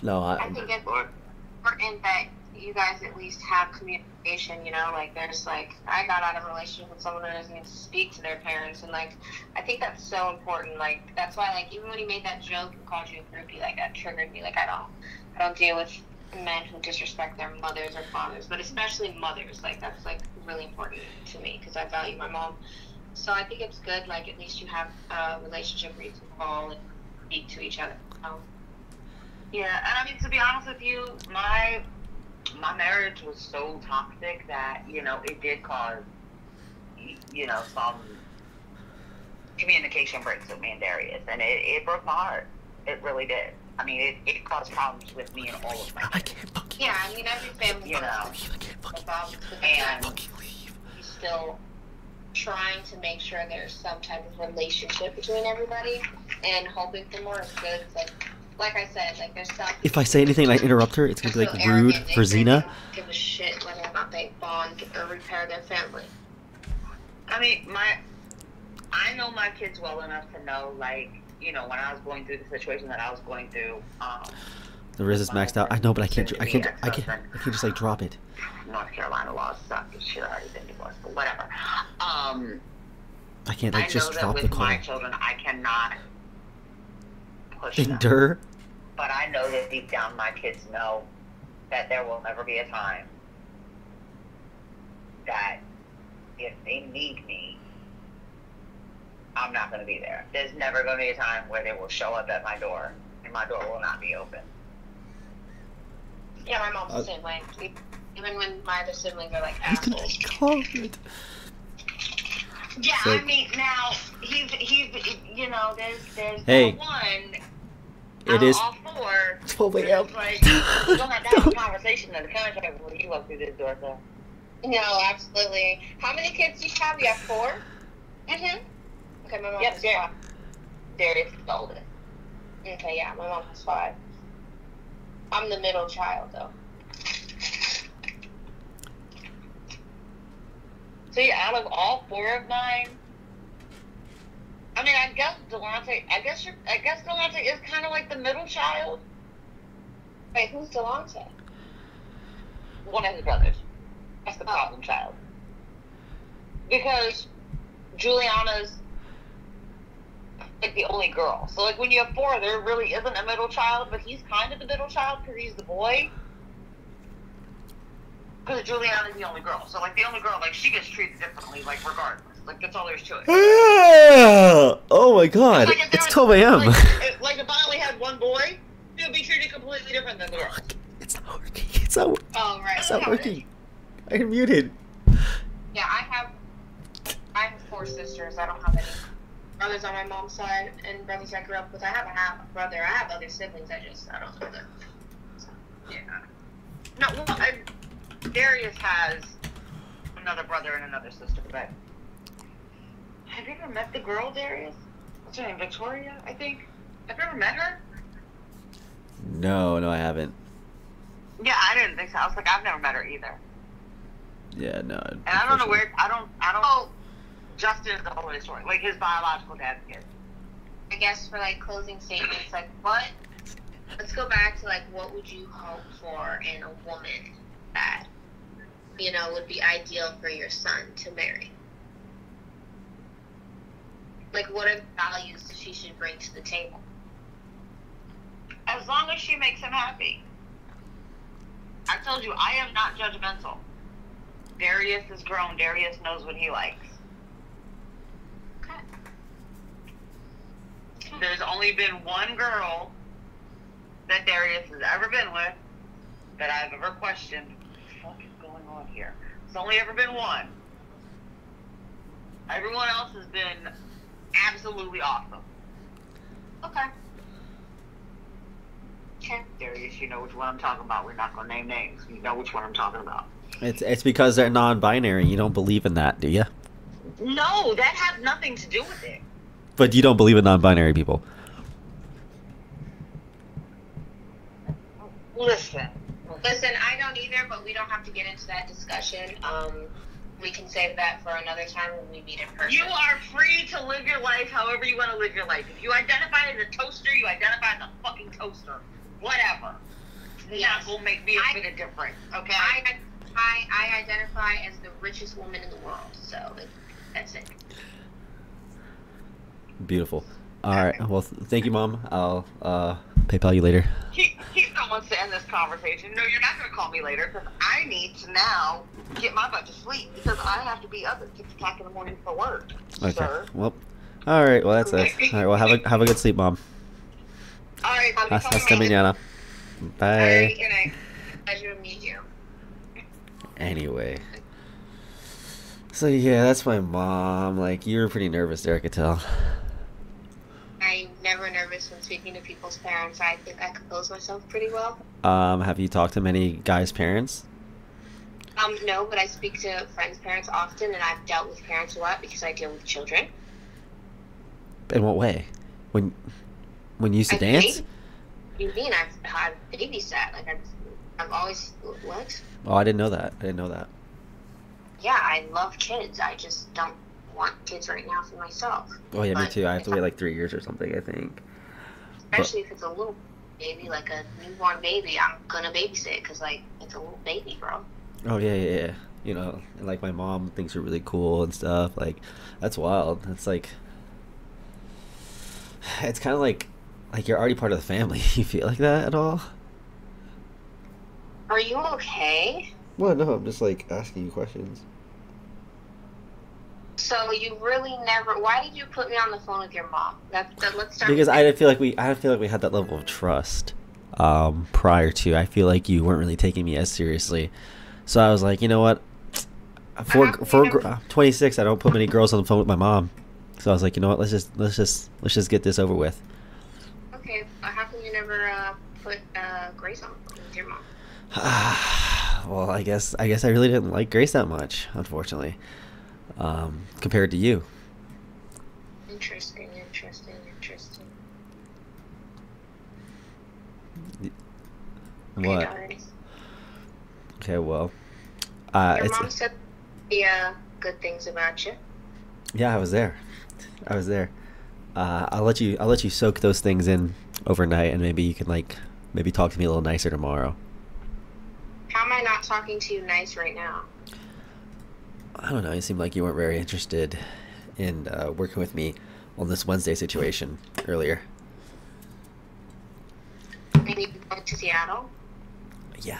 no, I think it's important that you guys at least have communication, you know, like there's like, I got out of a relationship with someone who doesn't even speak to their parents, and like, I think that's so important. Like, that's why, like, even when he made that joke and called you a groupie, like, that triggered me. Like, I don't deal with men who disrespect their mothers or fathers, but especially mothers. Like, that's like really important to me because I value my mom. So I think it's good, like, at least you have a relationship where you can call and speak to each other. Yeah, and I mean, to be honest with you, my marriage was so toxic that, you know, it did cause, you know, some communication breaks with me and Darius, and it broke my heart. It really did. I mean, it caused problems with me and all of my kids. I can't fucking Yeah, I mean, every family, you know, I can't fucking leave. He's still trying to make sure there's some type of relationship between everybody, and hoping for more is good. Like I said, like there's some. If I say anything and I interrupt her, it's gonna be like rude for Xena. They don't give a shit whether or not they bond or repair their family. I mean, I know my kids well enough to know, like, you know, when I was going through the situation that I was going through. The Riz is maxed out. I know, but I can't just like drop it. North Carolina laws suck. It should have already been divorced, but whatever. I can't like just drop the call. I know that with my children, I cannot push them. Endure. But I know that deep down my kids know that there will never be a time that if they need me, I'm not going to be there. There's never going to be a time where they will show up at my door and my door will not be open. Yeah, my mom's the same way. Even when my other siblings are like assholes. Yeah, So, I mean, now he's you know, there's Hey. one. It is all four. 12 a.m. It's like, you don't have to have a conversation in the contract when you walk through this door, so. No, absolutely. How many kids do you have? You have 4? Mm-hmm. Okay, my mom has 5. Darius is the oldest. Okay, yeah, my mom has 5. I'm the middle child, though. See, out of all 4 of mine, I mean, I guess Delonte is kind of like the middle child. Wait, who's Delonte? One of his brothers. That's the problem child. Because Juliana's like the only girl. So like when you have 4, there really isn't a middle child, but he's kind of the middle child because he's the boy. Because Juliana's the only girl. So like the only girl, like she gets treated differently, like regardless. Like that's all there's to it. Oh my god. Like, It's 12 a.m. Like if I only had one boy, he would be treated completely different than the girl. It's not working. It's not working. Oh, right. It's not working. I'm muted. Yeah, I have 4 sisters. I don't have any brothers on my mom's side and brothers I grew up with. I have a half brother. I have other siblings. I don't know them. So, Yeah. No, well, Darius has another brother and another sister, but have you ever met the girl, Darius? What's her name? Victoria, I think. Have you ever met her? No, I haven't. Yeah, I didn't think so. I was like, I've never met her either. Yeah, no. And I don't know where, I don't know Justin is the whole story. Like, his biological dad's kid. I guess for like closing statements, like what? Let's go back to like what would you hope for in a woman that would be ideal for your son to marry? Like, what are the values that she should bring to the table? As long as she makes him happy. I told you, I am not judgmental. Darius is grown. Darius knows what he likes. Okay. There's only been one girl that Darius has ever been with that I've ever questioned. What the fuck is going on here? There's only ever been one. Everyone else has been absolutely awesome. Okay. Okay. Darius, you know which one I'm talking about. We're not going to name names. You know which one I'm talking about. It's because they're non-binary. You don't believe in that, do you? No, that has nothing to do with it. But you don't believe in non-binary people. Listen, I don't either, but we don't have to get into that discussion. We can save that for another time when we meet in person. you are free to live your life however you want to live your life. If you identify as a toaster, you identify as a fucking toaster. Whatever. It's not going to make me a bit of difference, okay? I identify as the richest woman in the world, so that's it. Beautiful. All right. Well, thank you, Mom. I'll PayPal you later. He wants to end this conversation. No, you're not going to call me later because I need to now get my butt to sleep because I have to be up at 6 o'clock in the morning for work. Okay. Sir. Well, all right. Well, that's it. All right. Well, have a good sleep, Mom. All right. Hasta mañana. Bye. All right, good night. Pleasure to meet you. Anyway. So yeah, that's my mom. Like, you were pretty nervous there, I could tell. I'm never nervous when speaking to people's parents. I think I compose myself pretty well. Have you talked to many guys' parents? No, but I speak to friends' parents often, and I've dealt with parents a lot because I deal with children. In what way? When you used to dance? You mean I've babysat? Like I've always what? Oh, I didn't know that. Yeah, I love kids. I just don't want kids right now for myself. Oh yeah, me But too. I have to wait like 3 years or something, I think. especially if it's a little baby, like a newborn baby, I'm gonna babysit because like it's a little baby, bro. Oh yeah. You know, and like my mom thinks you're really cool and stuff. Like, that's wild. It's like, it's kind of like you're already part of the family. You feel like that at all? Are you okay? Well, no, I'm just like asking you questions. So you really never? Why did you put me on the phone with your mom? Let's start. Because I feel like we had that level of trust prior to. I feel like you weren't really taking me as seriously, so I was like, you know what? For 26, I don't put many girls on the phone with my mom, so I was like, you know what? Let's just get this over with. Okay, how come you never put Grace on with your mom? Well, I guess I really didn't like Grace that much, unfortunately, compared to you. Interesting. What? Okay, Okay, well, your it's mom said the good things about you. yeah, I was there. I'll let you soak those things in overnight, and maybe you can maybe talk to me a little nicer tomorrow. How am I not talking to you nice right now? I don't know. You seemed like you weren't very interested in working with me on this Wednesday situation earlier. Maybe going to Seattle? Yeah.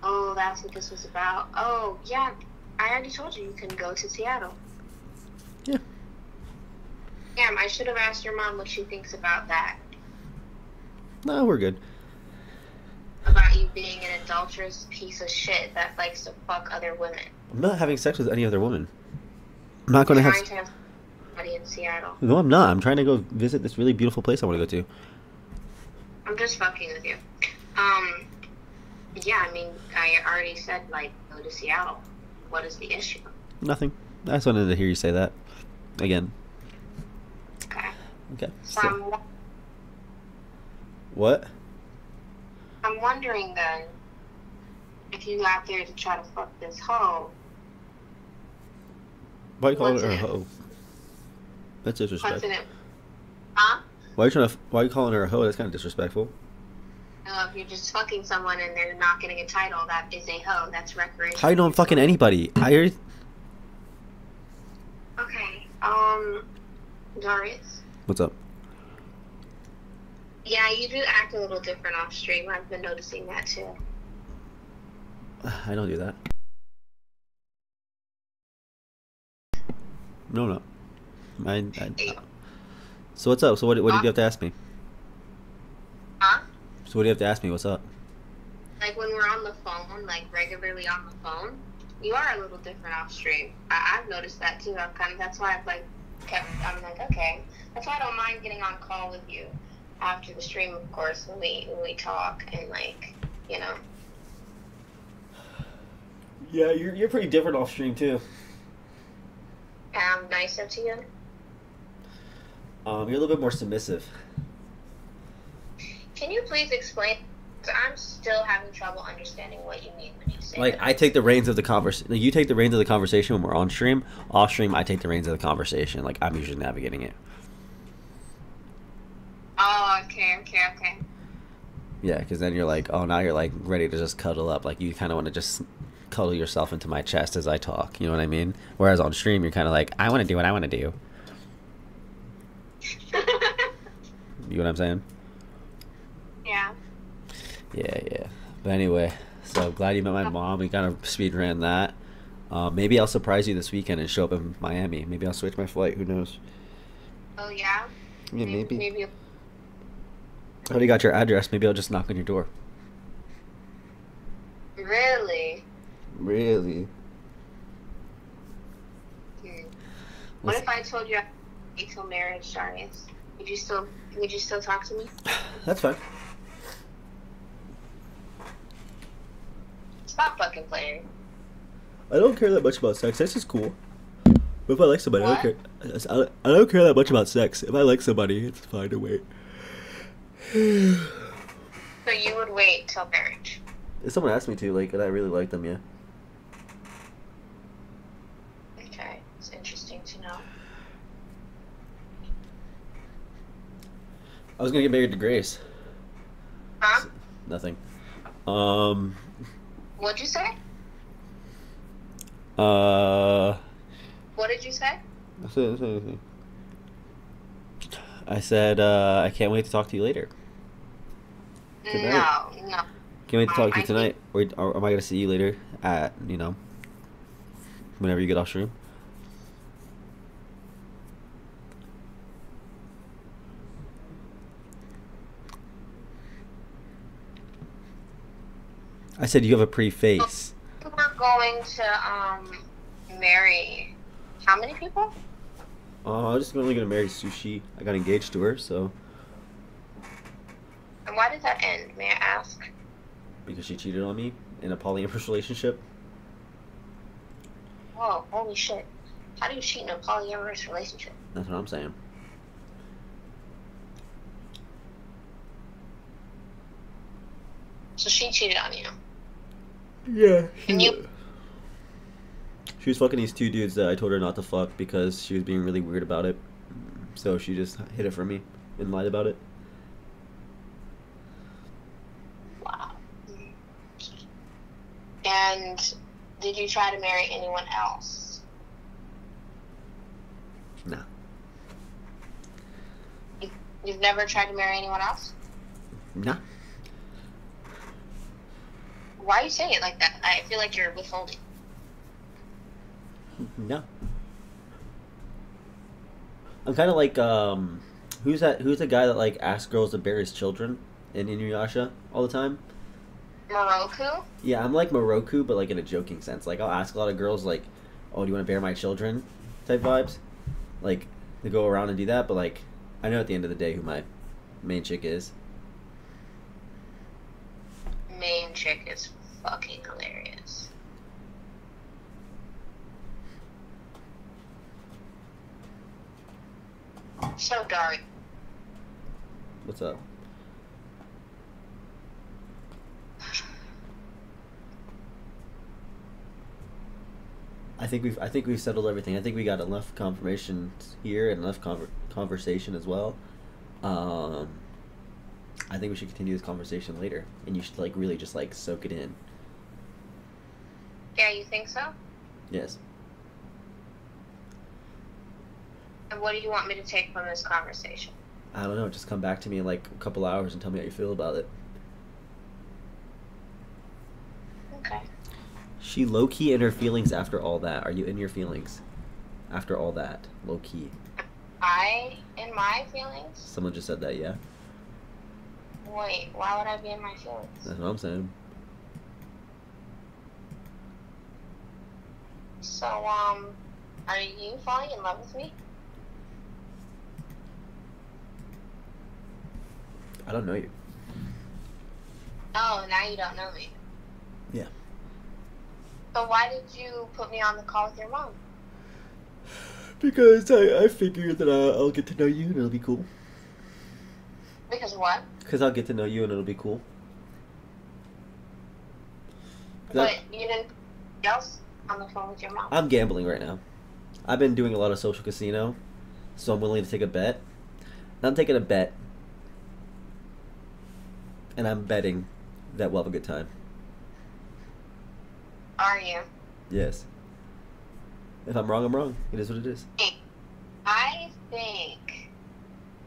Oh, that's what this was about. Oh, yeah. I already told you can go to Seattle. Yeah. Damn, I should have asked your mom what she thinks about that. No, we're good. About you being an adulterous piece of shit that likes to fuck other women. I'm not having sex with any other woman. I'm not going to Trying to have somebody in Seattle. No, I'm not. I'm trying to go visit this really beautiful place I want to go to. I'm just fucking with you. Yeah, I mean, I already said, go to Seattle. What is the issue? Nothing. I just wanted to hear you say that again. Okay. Okay. So What? I'm I'm wondering then, if you out there to try to fuck this hoe, Why you calling what's her in a it? hoe? That's What's disrespectful. in it? Huh? Why are you calling her a hoe? That's kind of disrespectful. If you're just fucking someone and they're not getting a title, that is a hoe. That's recreational. How you know I'm fucking anybody? I hear. Okay. Darius. What's up? Yeah, you do act a little different off stream. I've been noticing that too. I don't do that. No. So what's up? So what did you have to ask me? Huh? So what do you have to ask me? What's up? Like when we're on the phone, like regularly on the phone, you are a little different off stream. I've noticed that too. That's why I've I'm like, okay. That's why I don't mind getting on call with you after the stream, of course, when we talk and like, you know. Yeah, you're pretty different off stream too. I'm nicer to you. You're a little bit more submissive. Can you please explain? 'Cause I'm still having trouble understanding what you mean when you say Like that. I take the reins of the conversation. Like, you take the reins of the conversation when we're on stream. Off stream, I take the reins of the conversation. Like I'm usually navigating it. Oh, okay. Yeah, because then you're like, oh, now you're like ready to just cuddle up. Like you kind of want to just cuddle yourself into my chest as I talk. You know what I mean? Whereas on stream, you're kind of like, I want to do what I want to do. You know what I'm saying? Yeah. Yeah. But anyway, so glad you met my mom. We kind of speed ran that. Maybe I'll surprise you this weekend and show up in Miami. Maybe I'll switch my flight. Who knows? Oh, yeah? Yeah, maybe. Maybe. I already got your address. Maybe I'll just knock on your door. Really? Really? What if I told you I wait till marriage, Darius? Would you still talk to me? That's fine. Stop fucking playing. I don't care that much about sex. Sex is cool. But if I like somebody, What? I don't care. I don't care that much about sex. If I like somebody, it's fine to wait. So you would wait till marriage? If someone asked me to, like, and I really like them, yeah. Okay, it's interesting to know. I was gonna get married to Grace. Huh? Nothing. What'd you say? I What did you say? said anything. I said, I can't wait to talk to you later. Tonight. No. Can't wait to talk to you I tonight. Or am I gonna see you later at, whenever you get off stream? I said you have a pretty face. We're going to marry how many people? I'm just only gonna marry Sushi. I got engaged to her, so And why did that end, may I ask? because she cheated on me in a polyamorous relationship. Whoa, holy shit. How do you cheat in a polyamorous relationship? That's what I'm saying. So she cheated on you. Yeah. And you She was fucking these two dudes that I told her not to fuck because she was being really weird about it. So she just hid it from me and lied about it. wow. And did you try to marry anyone else? No. You've never tried to marry anyone else? No. Why are you saying it like that? I feel like you're withholding. No. I'm kind of like, who's the guy that like asks girls to bear his children in Inuyasha all the time? Moroku? Yeah, I'm like Moroku, but like in a joking sense. Like I'll ask a lot of girls like, "Oh, do you want to bear my children?" type vibes. Like to go around and do that, but like I know at the end of the day who my main chick is. Main chick is fucking hilarious. So, Dari, What's up? I think we've settled everything. I think we got enough confirmation here and enough conversation as well. Um, I think we should continue this conversation later, and you should like really just like soak it in. Yeah, you think so? Yes. And what do you want me to take from this conversation? I don't know. Just come back to me in like a couple hours and tell me how you feel about it. Okay. She low key in her feelings after all that. Are you in your feelings after all that? Low key. In my feelings? Someone just said that. Yeah. Wait, why would I be in my feelings? That's what I'm saying. So, are you falling in love with me? I don't know you. Oh, now you don't know me. Yeah. So why did you put me on the call with your mom? Because I figured that I'll get to know you and it'll be cool. Because what? Because I'll get to know you and it'll be cool. But you didn't else on the phone with your mom. I'm gambling right now. I've been doing a lot of social casino, so I'm willing to take a bet. And I'm taking a bet. And I'm betting that we'll have a good time. Are you? Yes. If I'm wrong, I'm wrong. It is what it is.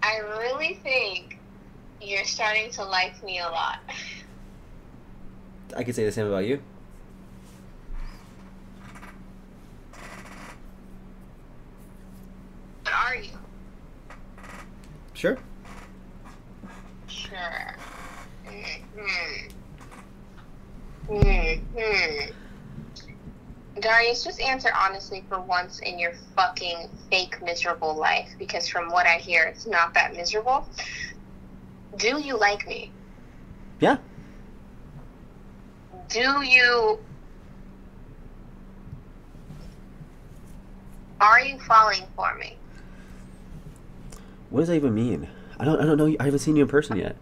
I really think you're starting to like me a lot. I could say the same about you. But are you? Sure. Sure. Mm-hmm. Darius, just answer honestly for once in your fucking fake miserable life, because from what I hear, it's not that miserable. Do you like me? Yeah. Do you... Are you falling for me? What does that even mean? I don't know. I haven't seen you in person yet.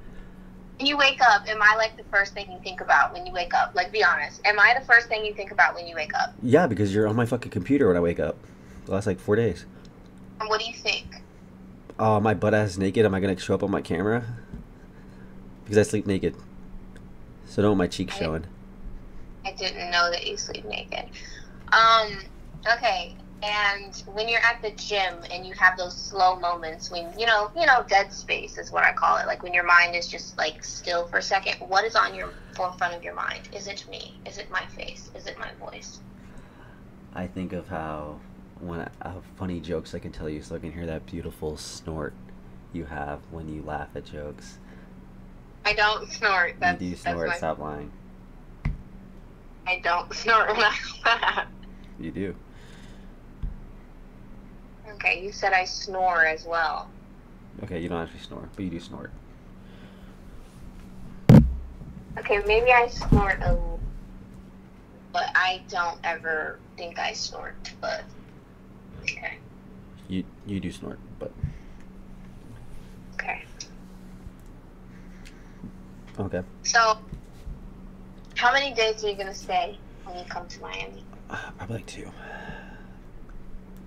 When you wake up, am I like the first thing you think about when you wake up? Like, be honest. Am I the first thing you think about when you wake up? Yeah, because you're on my fucking computer when I wake up. The last like 4 days. And what do you think? My butt ass naked. Am I gonna show up on my camera? Because I sleep naked. So don't want my cheeks showing. I didn't know that you sleep naked. Okay. And when you're at the gym and you have those slow moments when, you know, dead space is what I call it. Like when your mind is just like still for a second. What is on your forefront of your mind? Is it me? Is it my face? Is it my voice? I think of how I have funny jokes I can tell you so I can hear that beautiful snort you have when you laugh at jokes. I don't snort. You do snort. Stop lying. I don't snort when I laugh. You do. Okay, you said I snore as well. Okay, you don't actually snore, but you do snort. Okay, maybe I snort a little, but I don't ever think I snort, but okay. You do snort, but... Okay. Okay. So, how many days are you going to stay when you come to Miami? Probably like 2.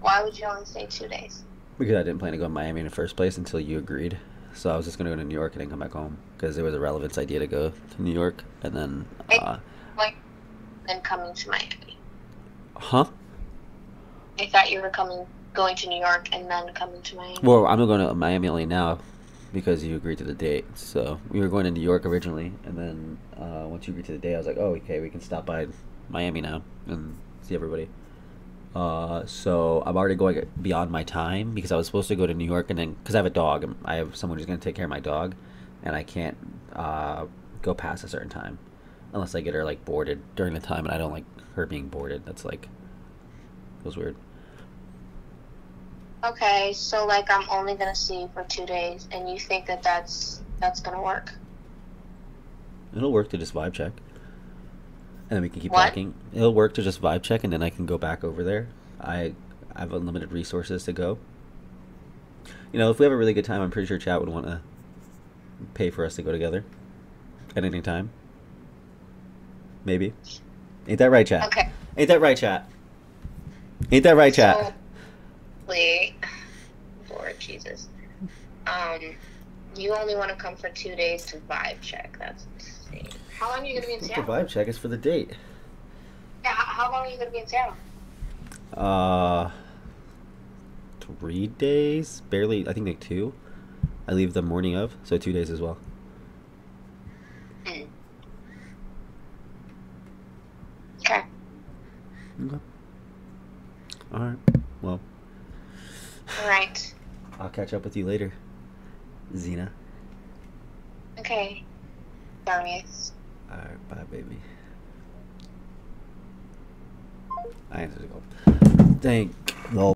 Why would you only stay 2 days? Because I didn't plan to go to Miami in the first place until you agreed. So I was just going to go to New York and then come back home. Because it was a relevance idea to go to New York. And then... Then coming to Miami. Huh? I thought you were going to New York and then coming to Miami. Well, I'm going to Miami only now because you agreed to the date. So we were going to New York originally. And then once you agreed to the date, I was like, oh, okay, we can stop by Miami now and see everybody. So I'm already going beyond my time because I was supposed to go to New York and then because I have a dog and I have someone who's going to take care of my dog and I can't go past a certain time unless I get her like boarded during the time and I don't like her being boarded. That's like feels weird. Okay, so like I'm only gonna see you for 2 days and you think that that's gonna work? It'll work to just vibe check. And then we can keep What? talking. It'll work to just vibe check, and then I can go back over there. I have unlimited resources to go. You know, if we have a really good time, I'm pretty sure chat would want to pay for us to go together at any time. Maybe. Ain't that right, chat? Okay. Ain't that right, chat? Ain't that right, chat? So, wait. Lord Jesus. You only want to come for 2 days to vibe check. That's insane. How long are you going to be in The Seattle? vibe check is for the date. Yeah, how long are you going to be in Seattle? 3 days, barely. I think like 2. I leave the morning of, so 2 days as well. Okay. Okay. All right. Well. All right. I'll catch up with you later, Xena. Okay. Darius. All right. Bye, baby. I answered the call. Thank. No.